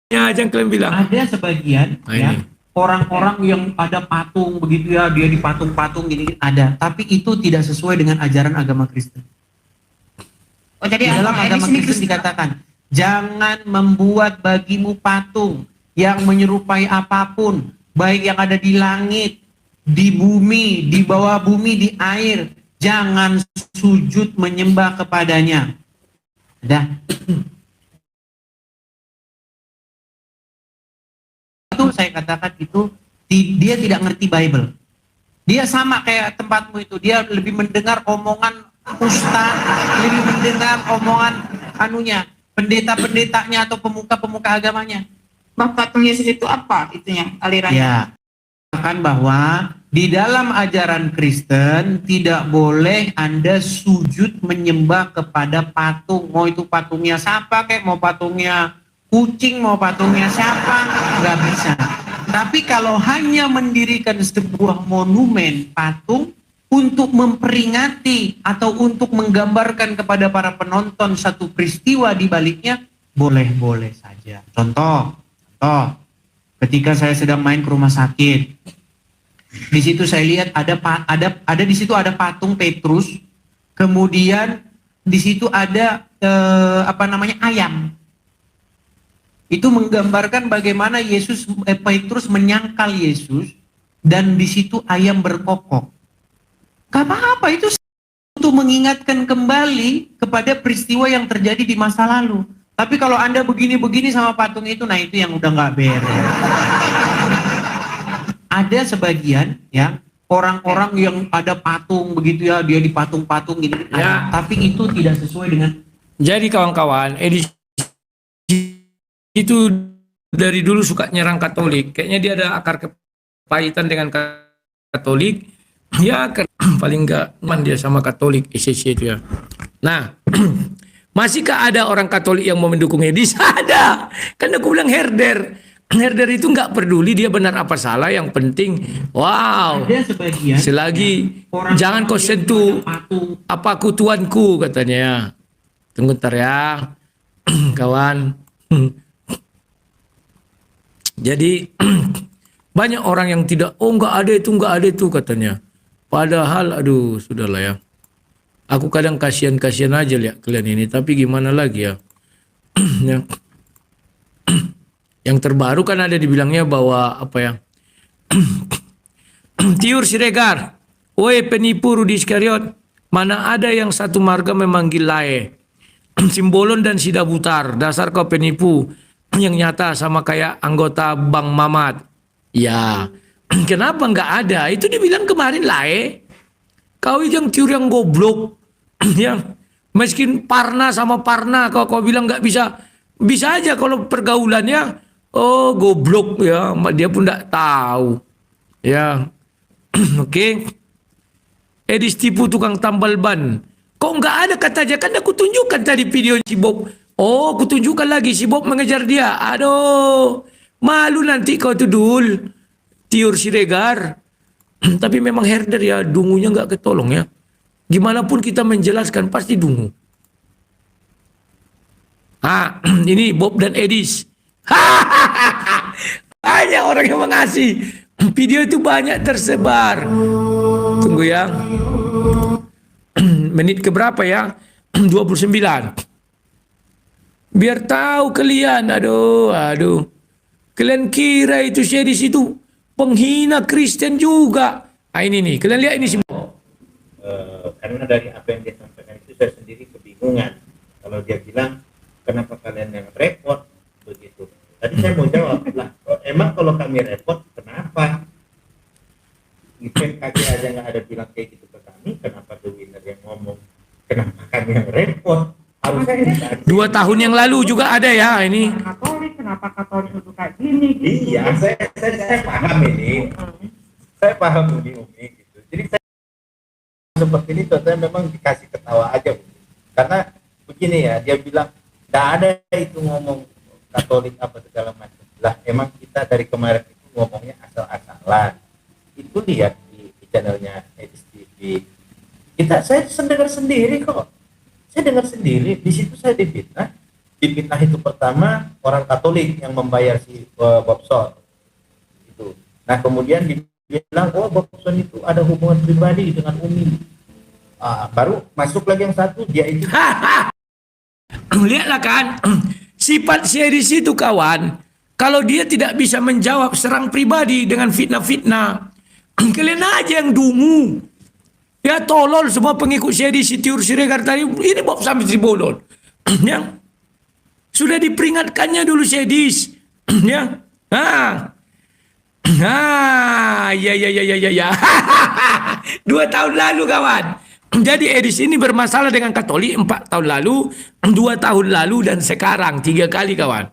Ya, jangan kalian bilang. Ada sebagian ya, orang-orang yang ada patung begitu ya, dia di patung-patung gini ada, tapi itu tidak sesuai dengan ajaran agama Kristen. Oh, jadi Di dalam agama Kristen dikatakan, jangan membuat bagimu patung yang menyerupai apapun, baik yang ada di langit, di bumi, di bawah bumi, di air. Jangan sujud menyembah kepadanya. Dah. Itu saya katakan itu dia tidak ngerti Bible. Dia sama kayak tempatmu itu, dia lebih mendengar omongan ustaz, lebih mendengar omongan pendeta-pendetanya atau pemuka-pemuka agamanya. Patung Yesus itu apa itunya, alirannya? Ya, katakan bahwa di dalam ajaran Kristen tidak boleh Anda sujud menyembah kepada patung. Mau itu patungnya siapa kek, mau patungnya kucing, mau patungnya siapa, nggak bisa. Tapi kalau hanya mendirikan sebuah monumen patung untuk memperingati atau untuk menggambarkan kepada para penonton satu peristiwa di baliknya, boleh-boleh saja. Contoh, ketika saya sedang main ke rumah sakit, di situ saya lihat ada di situ ada patung Petrus, kemudian di situ ada ayam. Itu menggambarkan bagaimana Petrus menyangkal Yesus dan di situ ayam berkokok. Gak apa-apa, itu untuk mengingatkan kembali kepada peristiwa yang terjadi di masa lalu. Tapi kalau Anda begini-begini sama patung itu, nah itu yang udah gak beres. Ada sebagian ya orang-orang yang ada patung begitu ya, dia di patung-patung gini. Ya. Tapi itu tidak sesuai dengan. Jadi kawan-kawan, edisi itu dari dulu suka nyerang Katolik. Kayaknya dia ada akar kepahitan dengan Katolik. Ya paling enggak dia sama Katolik ECC itu ya. Nah, masihkah ada orang Katolik yang mau mendukung Edis? Ada. Kan aku bilang herder itu nggak peduli dia benar apa salah, yang penting wow. Ada sebagian Selagi orang jangan kau sentuh apa tuanku katanya. Tunggu ntar ya kawan. Jadi banyak orang yang tidak, nggak ada itu katanya. Padahal aduh sudahlah ya. Aku kadang kasihan aja lihat kalian ini, tapi gimana lagi ya. Yang terbaru kan ada dibilangnya bahwa apa ya. Tiur Siregar, woi penipu Rudi Iskariot, mana ada yang satu marga memanggil lae. Simbolon dan Sidabutar, dasar kau penipu yang nyata sama kayak anggota Bang Mamat. Ya, kenapa nggak ada? Itu dibilang kemarin lae. Kau yang tiur yang goblok, yang miskin Parna sama Parna, kau bilang nggak bisa, bisa aja kalau pergaulannya, oh goblok ya, dia pun nggak tahu, ya, oke. Edis tipu tukang tambal ban. Kok nggak ada katanya? Kan aku tunjukkan tadi video si Bob. Oh, aku tunjukkan lagi si Bob mengejar dia. Aduh, malu nanti kau tuh dul. Tiur Siregar. Tapi memang herder ya, dungunya nggak ketolong ya. Gimana pun kita menjelaskan pasti dungu. Ini Bob dan Edis. Banyak orang yang mengasih. Video itu banyak tersebar. Tunggu ya. Menit keberapa ya? 29. Biar tahu kalian. Aduh. Kalian kira itu saya di situ penghina Kristen juga. Ini nih, kalian lihat ini sih. Karena dari apa yang dia sampaikan itu saya sendiri kebingungan. Kalau dia bilang kenapa kalian yang repot begitu. Tadi saya mau jawab lah. Emang kalau kami repot kenapa? IPKG aja nggak ada bilang kayak gitu ke kami. Kenapa The Winner yang ngomong? Kenapa kami yang repot? Harusnya ini 2 tahun yang lalu juga ada ya ini. Katolik, kenapa Katolik itu kayak gini? Gitu. Iya, saya paham ini. Saya paham Umi gitu. Jadi saya seperti ini saya memang dikasih ketawa aja. Karena begini ya, dia bilang nggak ada itu ngomong Katolik apa segala macam. Lah emang kita dari kemarin itu ngomongnya asal-asalan. Itu lihat di channelnya Edis TV. Saya dengar sendiri kok. Saya dengar sendiri, di situ saya difitnah. Difitnah itu pertama orang Katolik yang membayar si Bob Son. Itu. Nah kemudian dibilang, Bob Son itu ada hubungan pribadi dengan Umi. Baru masuk lagi yang satu, dia itu. Lihatlah kan, sifat Edis itu kawan. Kalau dia tidak bisa menjawab serang pribadi dengan fitnah-fitnah, kalian aja yang dungu. Ya tolol semua pengikut Edis, Tiur Siregar tadi. Ini Bob sampai dibolon. Ya. Sudah diperingatkannya dulu Edis. Ya. Ya. 2 tahun lalu kawan. Jadi Edis ini bermasalah dengan Katolik 4 tahun lalu, 2 tahun lalu, dan sekarang 3 kali kawan.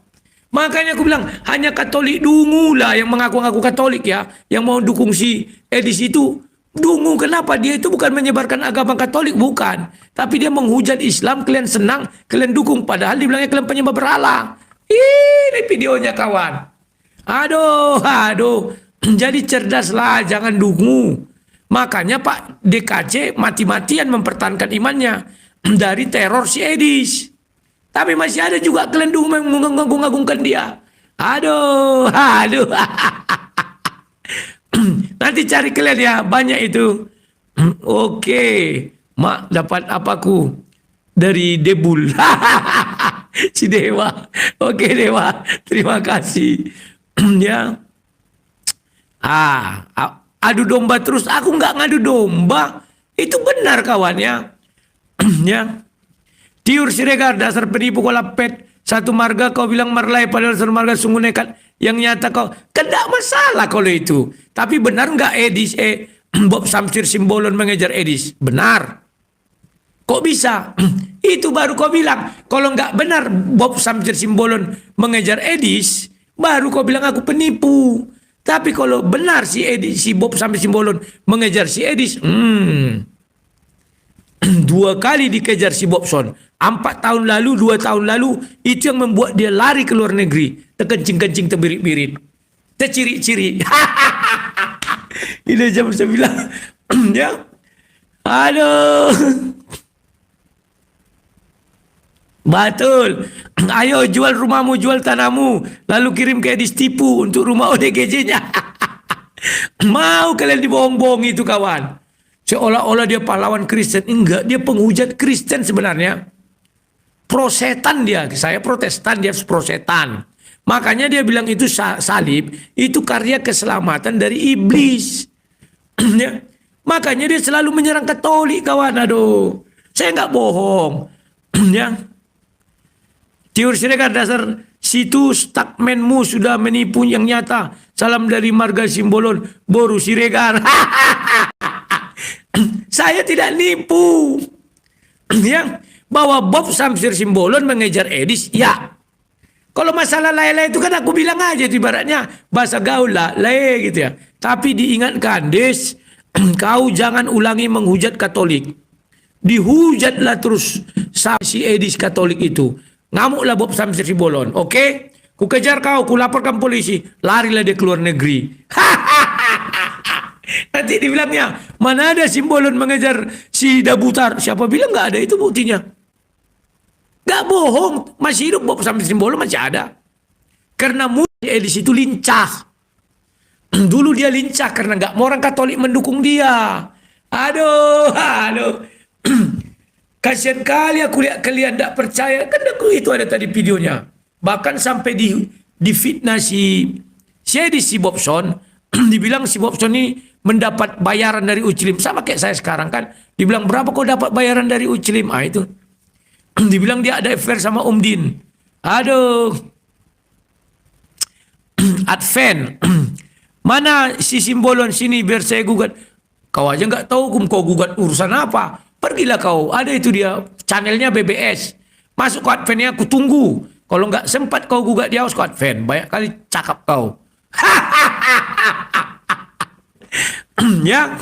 Makanya aku bilang hanya Katolik dungu lah yang mengaku-ngaku Katolik ya, yang mau dukung si Edis itu dungu. Kenapa? Dia itu bukan menyebarkan agama Katolik, bukan, tapi dia menghujat Islam. Kalian senang, kalian dukung, padahal dibilangnya kalian penyembah berhala. Ini videonya kawan. Aduh. Jadi cerdaslah, jangan dungu. Makanya Pak DKC mati-matian mempertahankan imannya dari teror si Edis. Tapi masih ada juga kalian mengagung-agungkan dia. Aduh. Nanti cari kalian ya, banyak itu. Oke, mak dapat apaku dari Debul. Si Dewa. Oke Dewa, terima kasih. Ya. Adu domba terus. Aku nggak ngadu domba. Itu benar kawan ya. Ya. Tiur Siregar, dasar penipu kolapet. Satu marga kau bilang marlai, padahal satu marga sungguh nekat. Yang nyata kau, tidak masalah kalau itu. Tapi benar nggak Edis, Bob Samsir Simbolon mengejar Edis? Benar. Kok bisa? Itu baru kau bilang. Kalau nggak benar Bob Samsir Simbolon mengejar Edis, baru kau bilang aku penipu. Tapi kalau benar si Bob Samsir Simbolon mengejar si Edis, 2 kali dikejar si Bobson. 4 tahun lalu, 2 tahun lalu, itu yang membuat dia lari ke luar negeri. Terkencing-kencing, terbirit-birit. Terciri-ciri. Ini jam 9. Ya. Aduh. Betul. Ayo jual rumahmu, jual tanahmu. Lalu kirim ke Edis tipu untuk rumah ODGJ-nya. Mau kalian dibohong-bohong itu kawan. Seolah-olah dia pahlawan Kristen. Enggak, dia penghujat Kristen sebenarnya. Prosetan dia. Saya Protestan, dia prosetan. Makanya dia bilang itu salib. Itu karya keselamatan dari iblis. Ya. Makanya dia selalu menyerang Katolik kawan. Aduh. Saya nggak bohong. Ya. Tiur Siregar, dasar situ statementmu sudah menipu yang nyata. Salam dari marga Simbolon, Boru Siregar. Saya tidak nipu. Ya, bahwa Bob Samsir Simbolon mengejar Edis, ya. Kalau masalah lele itu kan aku bilang aja ibaratnya bahasa gaul lah, lele gitu ya. Tapi diingatkan, Des, kau jangan ulangi menghujat Katolik. Dihujatlah terus si Edis Katolik itu. Ngamuklah Bob Samsir Simbolon, oke? Ku kejar kau, ku laporkan polisi, larilah dia keluar negeri. Nanti dibilangnya, mana ada Simbolon mengejar si Dabutar? Siapa bilang nggak ada, itu buktinya. Nggak bohong, masih hidup Bob Samsir Simbolon, masih ada. Karena Edis itu lincah. Dulu dia lincah karena nggak mau orang Katolik mendukung dia. Aduh. Kasian kali aku lihat kalian tidak percaya. Kan aku itu ada tadi videonya. Bahkan sampai di fitnah si Edis, si Bobson. Dibilang si Bobson ini mendapat bayaran dari Uclim. Sama kayak saya sekarang kan. Dibilang berapa kau dapat bayaran dari Uclim? Itu. Dibilang dia ada affair sama Din. Aduh. Advent. Mana si Simbolon sini biar saya gugat. Kau aja nggak tahu kau gugat urusan apa. Pergilah kau, ada itu dia channelnya BBS. Masuk ke Adventnya, aku tunggu. Kalau nggak sempat kau gugat dia harus ke Advent. Banyak kali cakap kau. Ya,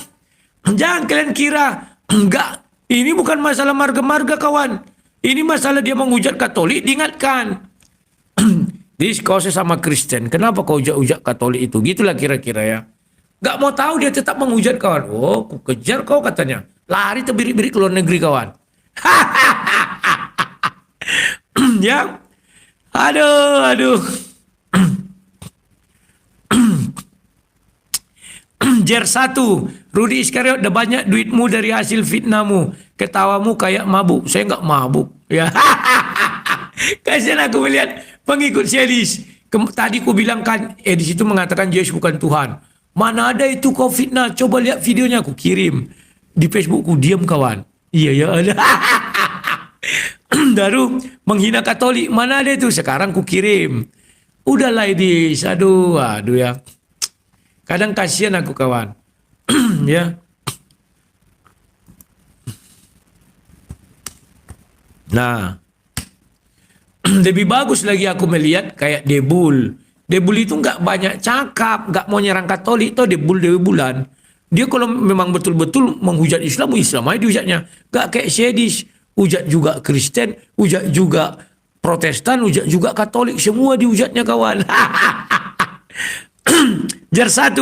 jangan kalian kira enggak. Ini bukan masalah marga-marga kawan. Ini masalah dia menghujat Katolik, diingatkan. Dis, kau sesama Kristen. Kenapa kau ujak-ujak Katolik itu? Gitulah kira-kira ya. Nggak mau tahu dia tetap menghujat kawan. Oh, ku kejar kau katanya. Lari terbirit-birit ke luar negeri kawan. Ya. Aduh. Jer 1. Rudi Iskariot, udah banyak duitmu dari hasil fitnahmu. Ketawamu kayak mabuk. Saya nggak mabuk. Ya. Kasian aku melihat pengikut Edis. Tadi ku bilang kan Edis itu mengatakan Yesus bukan Tuhan. Mana ada itu kau fitnah. Coba lihat videonya aku kirim. Di Facebookku, diam kawan. Iya ya ada. Baru menghina Katolik. Mana ada itu? Sekarang ku kirim. Udahlah Edis. Aduh ya. Kadang kasihan aku kawan. Ya. Nah. Lebih bagus lagi aku melihat kayak Debul. Debul itu nggak banyak cakap. Nggak mau nyerang Katolik. Tuh Debulan. Dia kalau memang betul-betul menghujat Islam aja dihujatnya. Gak kayak Edis. Hujat juga Kristen, hujat juga Protestan, hujat juga Katolik, semua dihujatnya kawan. Jar 1,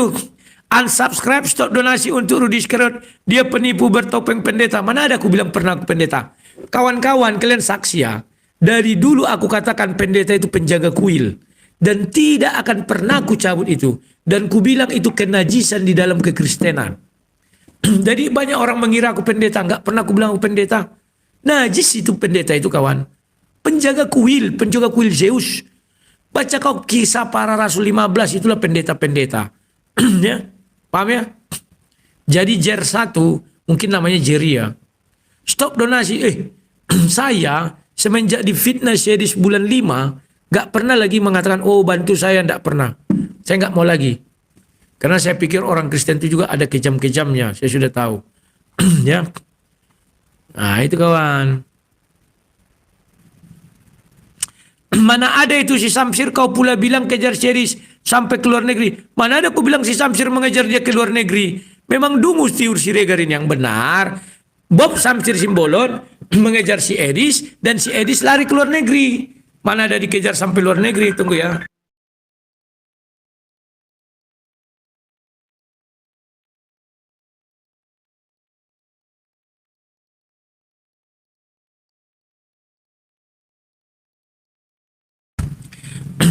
unsubscribe, stop donasi untuk Rudi Skerot. Dia penipu bertopeng pendeta. Mana ada aku bilang pernah aku pendeta? Kawan-kawan, kalian saksi ya. Dari dulu aku katakan pendeta itu penjaga kuil. Dan tidak akan pernah aku cabut itu. Dan ku bilang itu kenajisan di dalam kekristenan. Jadi banyak orang mengira aku pendeta. Enggak pernah aku bilang aku pendeta. Najis itu pendeta itu kawan. Penjaga kuil Zeus. Baca kau kisah para rasul 15, itulah pendeta-pendeta. Ya, paham ya? Jadi Jar 1, mungkin namanya Jeria. Stop donasi. Saya semenjak difitnah series bulan 5, gak pernah lagi mengatakan, oh bantu saya, gak pernah. Saya gak mau lagi. Karena saya pikir orang Kristen itu juga ada kejam-kejamnya, saya sudah tahu. Ya. Nah itu kawan. Mana ada itu si Samsir kau pula bilang kejar series sampai ke luar negeri. Mana ada aku bilang si Samsir mengejar dia ke luar negeri. Memang Dungus Tiur Siregarin yang benar. Bob Samsir Simbolon mengejar si Edis dan si Edis lari ke luar negeri. Mana ada dikejar sampai luar negeri, tunggu ya.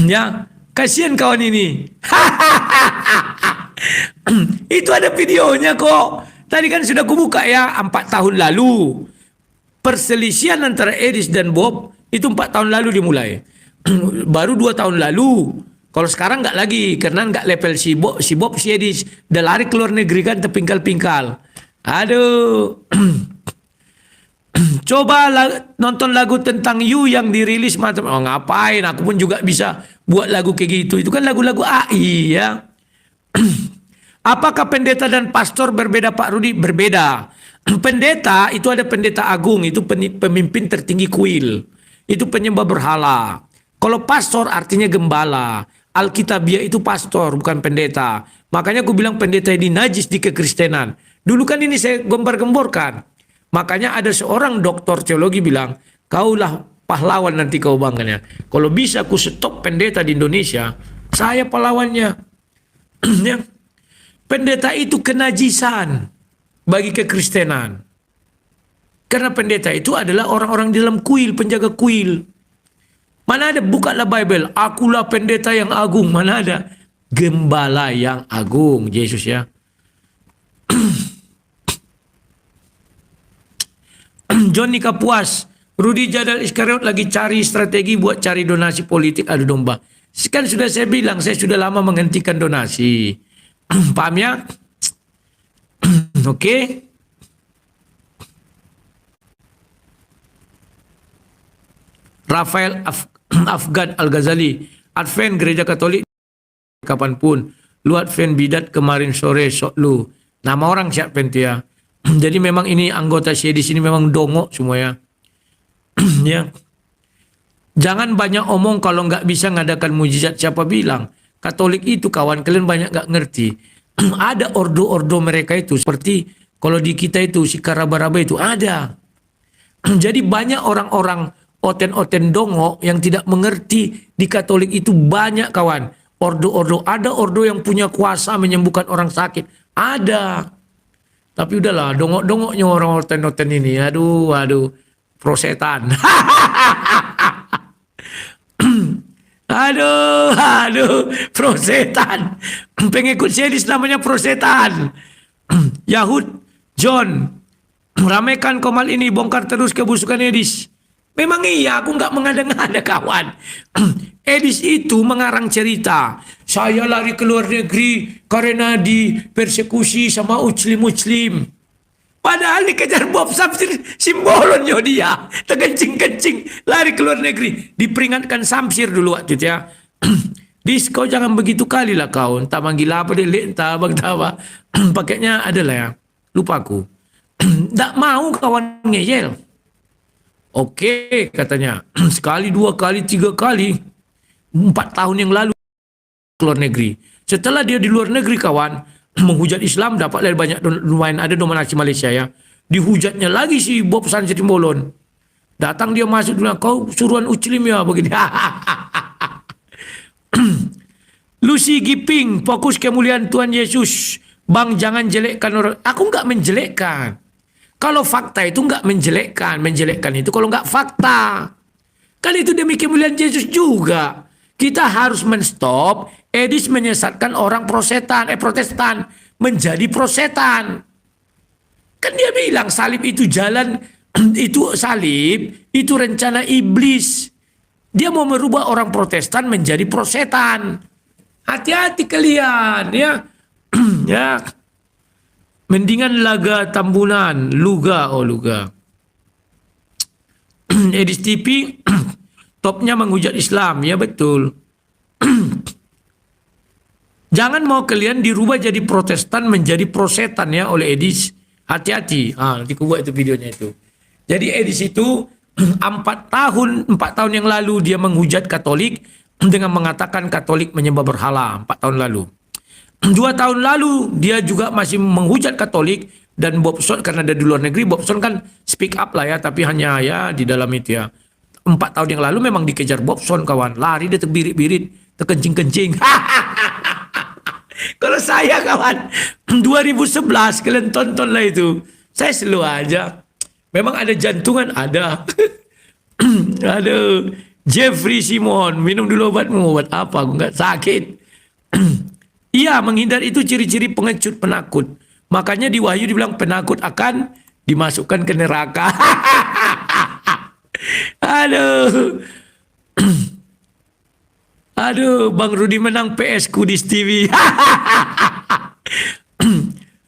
Ya, kasihan kawan ini. Itu ada videonya kok. Tadi kan sudah kubuka ya, 4 tahun lalu. Perselisihan antara Edis dan Bob itu 4 tahun lalu dimulai. Baru 2 tahun lalu. Kalau sekarang nggak lagi, karena nggak level si Bob, si Edis. Udah lari ke luar negeri kan, terpingkal-pingkal. Aduh. Coba nonton lagu tentang You yang dirilis macam, oh ngapain, aku pun juga bisa buat lagu kayak gitu. Itu kan lagu-lagu AI ya. Apakah pendeta dan pastor berbeda Pak Rudi? Berbeda. Pendeta itu ada pendeta agung, itu pemimpin tertinggi kuil. Itu penyembah berhala. Kalau pastor artinya gembala. Alkitabiah itu pastor, bukan pendeta. Makanya aku bilang pendeta ini najis di kekristenan. Dulu kan ini saya gembar-gemborkan. Makanya ada seorang doktor teologi bilang, kaulah pahlawan nanti kau bangganya. Kalau bisa aku stop pendeta di Indonesia, saya pahlawannya. Ya. Pendeta itu kenajisan bagi kekristenan. Karena pendeta itu adalah orang-orang di dalam kuil, penjaga kuil. Mana ada, bukalah Bible, akulah pendeta yang agung. Mana ada, gembala yang agung, Yesus ya. Johnny Kapuas, Rudi Jadal Iskariot lagi cari strategi buat cari donasi politik adu domba. Kan sudah saya bilang, saya sudah lama menghentikan donasi. Paham ya? Oke. Rafael Afgan Al-Ghazali, Advent Gereja Katolik kapanpun. Lu Advent bidat kemarin sore sok lu. Nama orang siapa ya? Jadi memang ini anggota saya di sini memang dongok semua ya. Ya. Jangan banyak omong kalau nggak bisa ngadakan mujizat. Siapa bilang? Katolik itu kawan kalian banyak nggak ngerti. Ada ordo-ordo mereka itu seperti kalau di kita itu si Karabaraba itu ada. Jadi banyak orang-orang oten-oten dongok yang tidak mengerti di Katolik itu banyak kawan. Ordo-ordo, ada ordo yang punya kuasa menyembuhkan orang sakit. Ada. Tapi udahlah, dongok-dongoknya orang oten-oten ini. Aduh, prosetan. aduh, prosetan. Pengikut Sedis namanya prosetan. Yahud, John, ramaikan komal ini, bongkar terus kebusukan Edis. Memang iya, aku nggak mengada-ngada kawan. Edis itu mengarang cerita. Saya lari ke luar negeri karena dipersekusi sama muslim. Padahal dikejar Bob Samsir Simbolonnya dia. Terkencing-kencing lari ke luar negeri. Diperingatkan Samsir dulu waktu itu ya. Dis, kau jangan begitu kali lah kau. Entah manggil apa dia, entah apa. Pakainya adalah ya. Lupa aku. Tak mau kawan ngeyel. Oke katanya. Sekali, 2 kali, 3 kali. 4 tahun yang lalu ke luar negeri. Setelah dia di luar negeri kawan, menghujat Islam dapat dari banyak lumayan ada dominasi Malaysia ya. Dihujatnya lagi si Bob Samsir Simbolon. Datang dia masuk dulu, kau suruhan Uclim ya begini. Lucy Giping, fokus kemuliaan Tuhan Yesus. Bang, jangan jelekkan orang. Aku nggak menjelekkan. Kalau fakta itu nggak menjelekkan. Menjelekkan itu kalau nggak fakta. Kan itu demi kemuliaan Yesus juga. Kita harus menstop Edis menyesatkan orang Protestan menjadi prosetan. Kan dia bilang salib itu jalan, itu salib, itu rencana iblis. Dia mau merubah orang Protestan menjadi prosetan. Hati-hati kalian ya. Ya. Mendingan laga Tambunan, Luga. Edis TV topnya menghujat Islam, ya betul. Jangan mau kalian dirubah jadi Protestan menjadi prosetan ya oleh Edis. Hati-hati. Nanti aku buat itu videonya itu. Jadi Edis itu 4 tahun yang lalu dia menghujat Katolik dengan mengatakan Katolik menyembah berhala 4 tahun lalu. 2 tahun lalu dia juga masih menghujat Katolik dan Bobson karena ada di luar negeri. Bobson kan speak up lah ya, tapi hanya ya di dalam itu ya. 4 tahun yang lalu memang dikejar Bobson kawan, lari dia terbirit-birit, terkencing-kencing. Kalau saya kawan 2011 kalian tontonlah itu. Saya slow aja. Memang ada jantungan ada. Ada Jeffrey Simon, minum dulu obatmu. Obat apa? Aku nggak sakit. Iya, menghindar itu ciri-ciri pengecut, penakut. Makanya di Wahyu dibilang penakut akan dimasukkan ke neraka. Aduh. Aduh, Bang Rudi menang PS Kudis TV.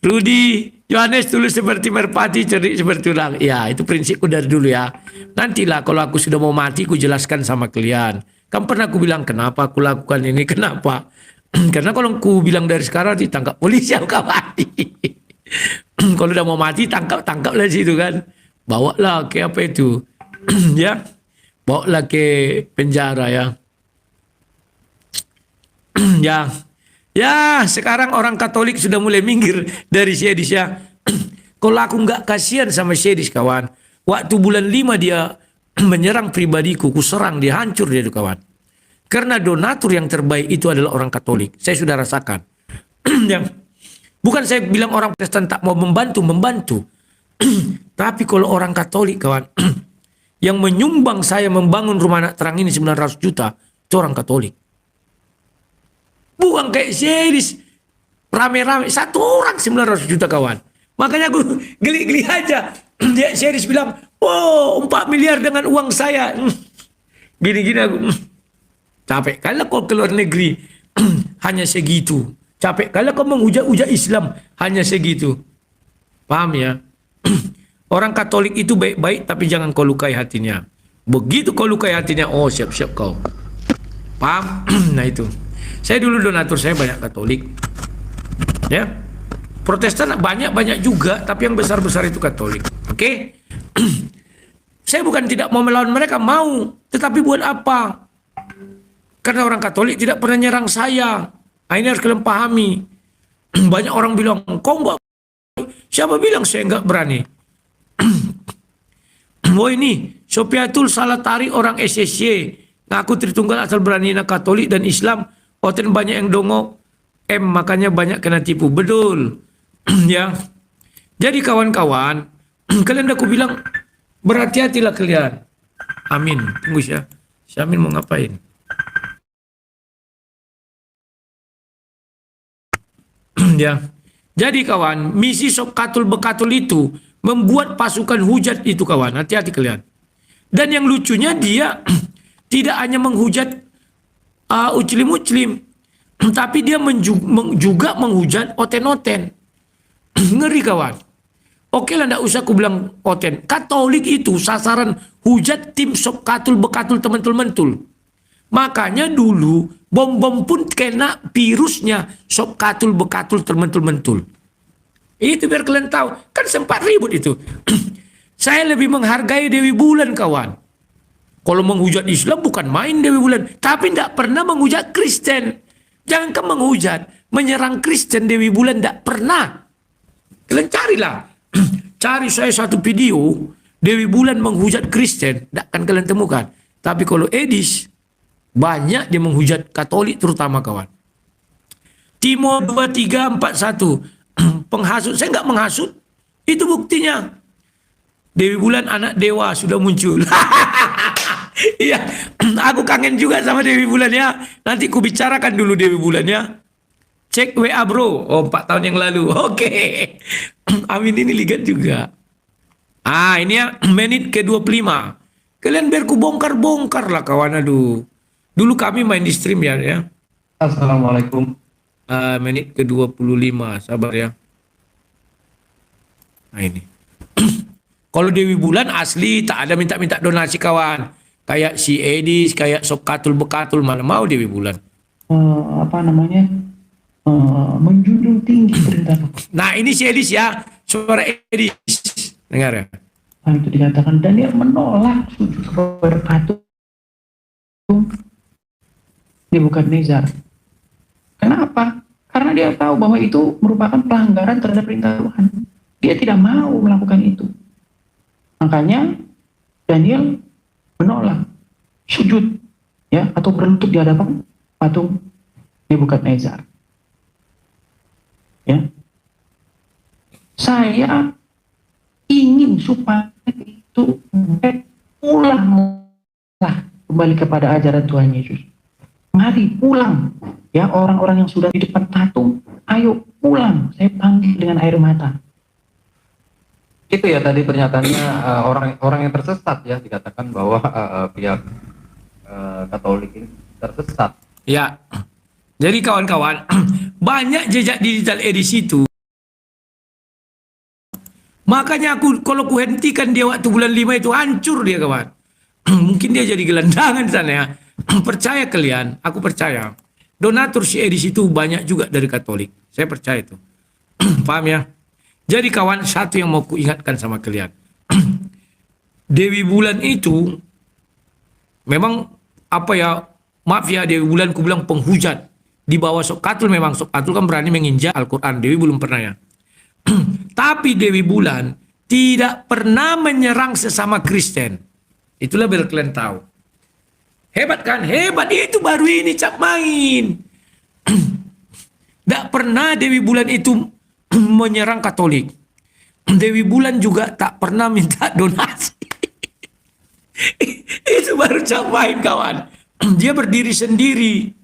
Rudi, Yohanes tulus seperti merpati, cerdik seperti tulang. Ya, itu prinsipku dari dulu ya. Nantilah kalau aku sudah mau mati, aku jelaskan sama kalian. Kan pernah aku bilang, kenapa aku lakukan ini, kenapa? Karena kalau aku bilang dari sekarang, ditangkap polisi, aku mati. Kalau udah mau mati, tangkaplah situ kan. Bawalah ke apa itu. Ya, bawalah ke penjara ya. Ya, sekarang orang Katolik sudah mulai minggir dari Sedis ya. Kalau aku nggak kasihan sama Sedis kawan, waktu bulan 5 dia menyerang pribadiku, ku serang dia, hancur dia itu kawan. Karena donatur yang terbaik itu adalah orang Katolik. Saya sudah rasakan. Bukan saya bilang orang Protestan tak mau membantu. Tapi kalau orang Katolik kawan, yang menyumbang saya membangun rumah anak terang ini 900 juta, itu orang Katolik. Bukan kayak Sedis rame-rame 1 orang 900 juta kawan. Makanya aku geli-geli aja. Dia Sedis bilang, "Oh, 4 miliar dengan uang saya." Gini-gini aku. Capek kali kau keluar negeri hanya segitu. Capek kali kau menghujat-hujat Islam hanya segitu. Paham ya? Orang Katolik itu baik-baik tapi jangan kau lukai hatinya. Begitu kau lukai hatinya, oh siap-siap kau. Paham? Nah itu. Saya dulu donatur saya banyak Katolik. Ya. Protestan banyak juga, tapi yang besar-besar itu Katolik. Oke? Saya bukan tidak mau melawan mereka, mau. Tetapi buat apa? Karena orang Katolik tidak pernah nyerang saya. Nah, ini harus kalian pahami. Banyak orang bilang, kau enggak. Siapa bilang saya enggak berani? Oh ini, Sofiatul salah tarik orang SSY. Ngaku Tritunggal asal berani Katolik dan Islam. Oten banyak yang dongok makanya banyak kena tipu. Betul. Ya. Jadi kawan-kawan, kalian aku bilang berhati-hatilah kalian. Amin. Tunggu ya. Si Amin mau ngapain? Ya. Jadi kawan, misi Sokatul Bekatul itu membuat pasukan hujat itu kawan. Hati-hati kalian. Dan yang lucunya dia tidak hanya menghujat Uclim, tapi dia juga menghujat Oten-Oten. Ngeri kawan. Oke lah, ndak usah aku bilang Oten. Katolik itu sasaran hujat tim Sokatul Bekatul teman-teman. Makanya dulu bom-bom pun kena virusnya Sokatul Bekatul teman-teman. Itu biar kalian tahu. Kan sempat ribut itu. Saya lebih menghargai Dewi Bulan kawan. Kalau menghujat Islam bukan main Dewi Bulan. Tapi tidak pernah menghujat Kristen. Jangankan menghujat. Menyerang Kristen Dewi Bulan tidak pernah. Kalian carilah. Cari saya satu video. Dewi Bulan menghujat Kristen, tidak akan kalian temukan. Tapi kalau Edis, banyak dia menghujat Katolik terutama kawan. Timo 2341, penghasut, saya nggak menghasut, itu buktinya. Dewi Bulan anak dewa sudah muncul. Iya, aku kangen juga sama Dewi Bulan ya. Nanti ku bicarakan dulu Dewi Bulan ya. Cek WA bro, oh 4 tahun yang lalu. Oke. Amin ini ligat juga. Ini ya menit ke-25. Kalian biar ku bongkar-bongkar lah kawan, aduh. Dulu kami main di stream ya. Assalamualaikum. Menit ke-25, sabar ya. Nah ini. Kalau Dewi Bulan asli tak ada minta-minta donasi kawan. Kayak si Edis, kayak Sokatul Bekatul, mana mau Dewi Bulan. Menjunjung tinggi perintah Tuhan. Nah ini si Edis ya, suara Edis. Dengar ya. Itu dikatakan Daniel menolak sujud kepada patung Nebukadnezar. Kenapa? Karena dia tahu bahwa itu merupakan pelanggaran terhadap perintah Tuhan. Dia tidak mau melakukan itu. Makanya Daniel menolak sujud ya atau berlutut di hadapan patung Nebukadnezar. Ya. Saya ingin supaya itu pulanglah kembali kepada ajaran Tuhan Yesus. Mari pulang ya, orang-orang yang sudah di depan patung, ayo pulang. Saya panggil dengan air mata. Itu ya tadi pernyataannya orang yang tersesat ya, dikatakan bahwa pihak Katolik ini tersesat. Ya. Jadi kawan-kawan, banyak jejak digital Edis itu. Makanya aku kalau ku hentikan dia waktu bulan 5 itu hancur dia kawan. Mungkin dia jadi gelandangan sana ya. Percaya kalian, aku percaya. Donatur si Edis itu banyak juga dari Katolik. Saya percaya itu. Paham ya? Jadi kawan, satu yang mau ku ingatkan sama kalian. Dewi Bulan itu memang maaf ya, Dewi Bulan ku bilang penghujat. Di bawah Sokatul, memang Sokatul kan berani menginjak Al-Quran. Dewi belum pernah ya. Tapi Dewi Bulan tidak pernah menyerang sesama Kristen. Itulah biar kalian tahu. Hebat kan? Hebat, itu baru ini cap main. Tidak pernah Dewi Bulan itu menyerang Katolik. Dewi Bulan juga tak pernah minta donasi. Itu baru cap main kawan. Dia berdiri sendiri.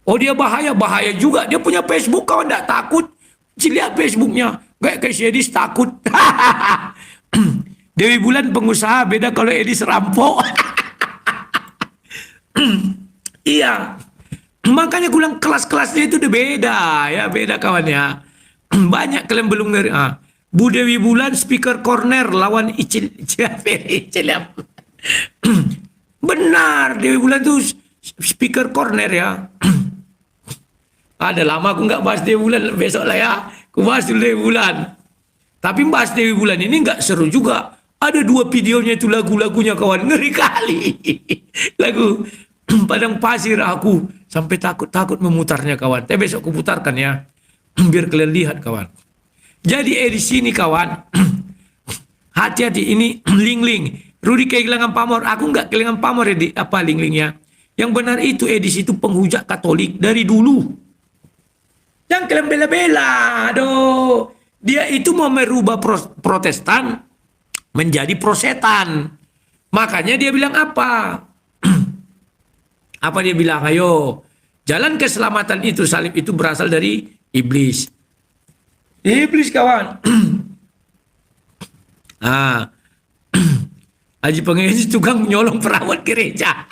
Oh dia bahaya juga. Dia punya Facebook kawan, tidak takut. Lihat Facebooknya. Kayak si Edis takut. Dewi Bulan pengusaha, beda kalau Edis rampok. Iya. Makanya gue bilang kelas-kelasnya itu udah beda ya, beda kawan ya. Banyak kalian belum ngeri. Bu Dewi Bulan speaker corner lawan Icil. Benar, Dewi Bulan tuh speaker corner ya. Ada lama aku nggak bahas Dewi Bulan, besok lah ya. Aku bahas dulu Dewi Bulan. Tapi bahas Dewi Bulan ini nggak seru juga. Ada 2 videonya itu lagu-lagunya kawan, ngeri kali. Lagu Padang Pasir, aku sampai takut memutarnya kawan. Tapi besok aku putarkan ya, biar kalian lihat kawan. Jadi di sini kawan, hati-hati ini ling-ling. Rudi kehilangan pamor, aku nggak kehilangan pamor ya ling-lingnya. Yang benar itu Edis itu penghujat Katolik dari dulu. Yang kalian bela-bela, aduh. Dia itu mau merubah Protestan menjadi prosetan. Makanya dia bilang apa? Apa dia bilang? Ayo, jalan keselamatan itu, salib itu berasal dari iblis. Iblis kawan. Haji Pengemis tukang nyolong perawat gereja.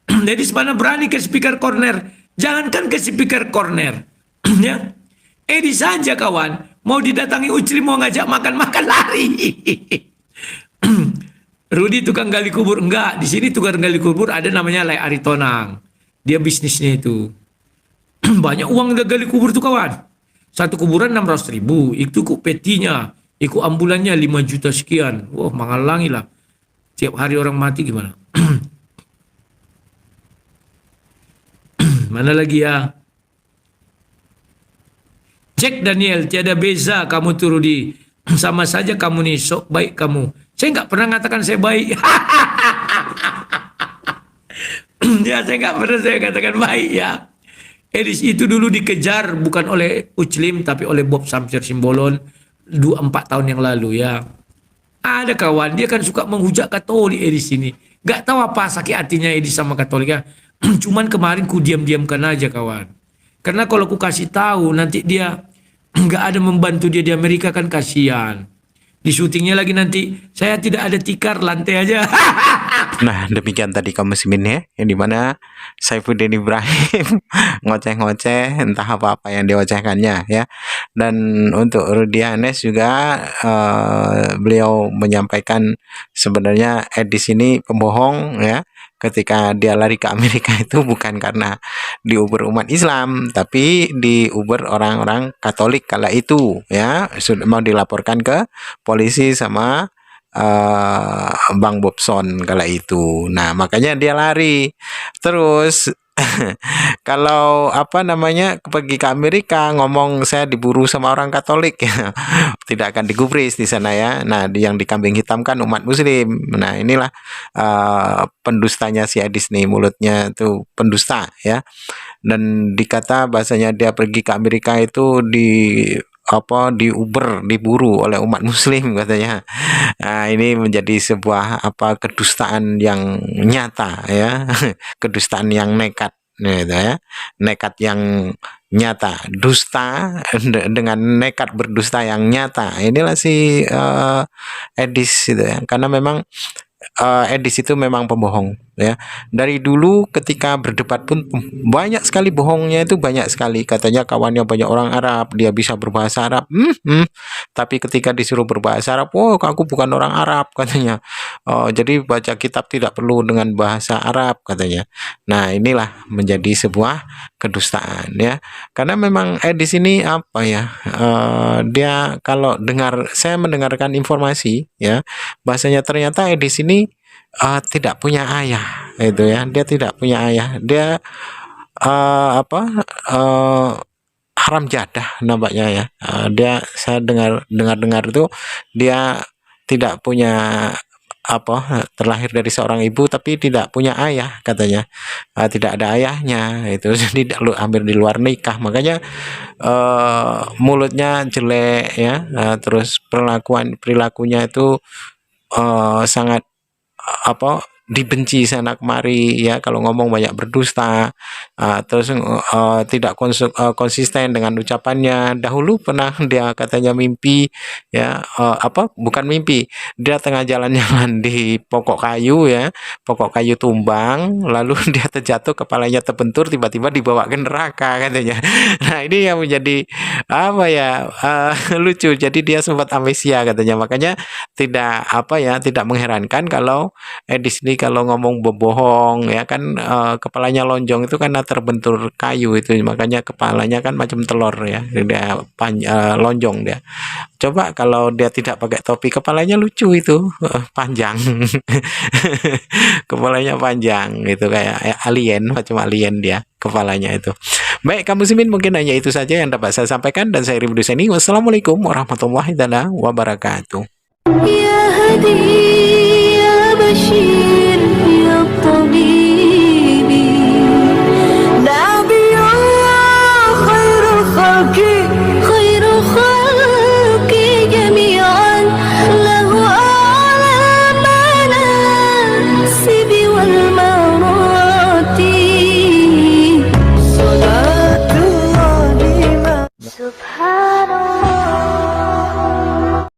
Jadi sebenarnya berani ke speaker corner. Jangankan ke speaker corner. Ya. Edis saja kawan. Mau didatangi Ucri, mau ngajak makan lari. Rudi tukang gali kubur. Enggak, di sini tukang gali kubur ada namanya Lai Aritonang. Dia bisnisnya itu. Banyak uang udah gali kubur tuh kawan. Satu kuburan 600.000. Itu ku petinya. Iku ambulannya 5 juta sekian. Wah, menghalangi lah. Tiap hari orang mati gimana? Mana lagi ya? Cek Daniel, tiada beza kamu tuh Rudi. sama saja kamu nih sok baik kamu. Saya nggak pernah mengatakan saya baik. Ya, saya nggak pernah saya katakan baik ya. Edis itu dulu dikejar bukan oleh Uclim tapi oleh Bob Samsir Simbolon 4 tahun yang lalu ya. Ada kawan dia kan suka menghujat Katolik Edis ini. Gak tahu apa sakit hatinya Edis sama Katolik ya. Cuman kemarin ku diam-diamkan aja kawan. Karena kalau ku kasih tahu nanti dia nggak ada membantu dia di Amerika kan kasihan. Di syutingnya lagi nanti saya tidak ada tikar lantai aja. Nah, demikian tadi kaum muslimin ya, yang dimana Saifuddin Ibrahim ngoceh-ngoceh entah apa-apa yang diocehkannya ya. Dan untuk Rudianes juga beliau menyampaikan sebenarnya Edis ini pembohong ya. Ketika dia lari ke Amerika itu bukan karena diuber umat Islam, tapi diuber orang-orang Katolik kala itu ya, sudah mau dilaporkan ke polisi sama Bang Bobson kala itu. Nah, makanya dia lari. Terus kalau apa namanya pergi ke Amerika ngomong saya diburu sama orang Katolik ya, tidak akan digubris di sana ya. Nah, yang dikambing hitamkan umat Muslim. Nah, inilah pendustanya si Edis nih, mulutnya tuh pendusta ya. Dan dikata bahasanya dia pergi ke Amerika itu diburu oleh umat Muslim katanya. Nah, ini menjadi sebuah kedustaan yang nyata ya. Kedustaan yang nekat gitu ya. Nekat yang nyata, dusta dengan nekat berdusta yang nyata. Inilah si Edis gitu ya. Karena memang Edis itu memang pembohong ya. Dari dulu ketika berdebat pun banyak sekali bohongnya, itu banyak sekali. Katanya kawannya banyak orang Arab, dia bisa berbahasa Arab. Tapi ketika disuruh berbahasa Arab, aku bukan orang Arab katanya. Jadi baca kitab tidak perlu dengan bahasa Arab katanya. Nah, inilah menjadi sebuah kedustaan ya. Karena memang Edis ini dia kalau saya mendengarkan informasi ya, bahasanya ternyata Edis ini tidak punya ayah itu ya. Dia tidak punya ayah. Dia haram jadah nampaknya ya. Saya dengar itu dia tidak punya terlahir dari seorang ibu tapi tidak punya ayah katanya. Tidak ada ayahnya itu. Jadi hampir di luar nikah. Makanya mulutnya jelek ya. Terus perilakunya itu sangat dibenci sana kemari ya. Kalau ngomong banyak berdusta, terus tidak konsisten dengan ucapannya. Dahulu pernah dia katanya mimpi ya, bukan mimpi, dia tengah jalan-jalan di pokok kayu ya, pokok kayu tumbang, lalu dia terjatuh, kepalanya terbentur, tiba-tiba dibawa ke neraka katanya. Nah, ini yang menjadi lucu. Jadi dia sempat amnesia katanya. Makanya tidak mengherankan kalau Edis ini kalau ngomong berbohong ya kan, kepalanya lonjong itu karena terbentur kayu itu, makanya kepalanya kan macam telur ya, dia lonjong dia. Coba kalau dia tidak pakai topi, kepalanya lucu itu, panjang. Kepalanya panjang itu kayak alien, macam alien dia kepalanya itu. Baik, kamu muslimin, mungkin hanya itu saja yang dapat saya sampaikan, dan saya Ribdu Seni. Wassalamualaikum warahmatullahi wabarakatuh. يا هدي يا بشير يا طبيبي نبي الله خير الخلق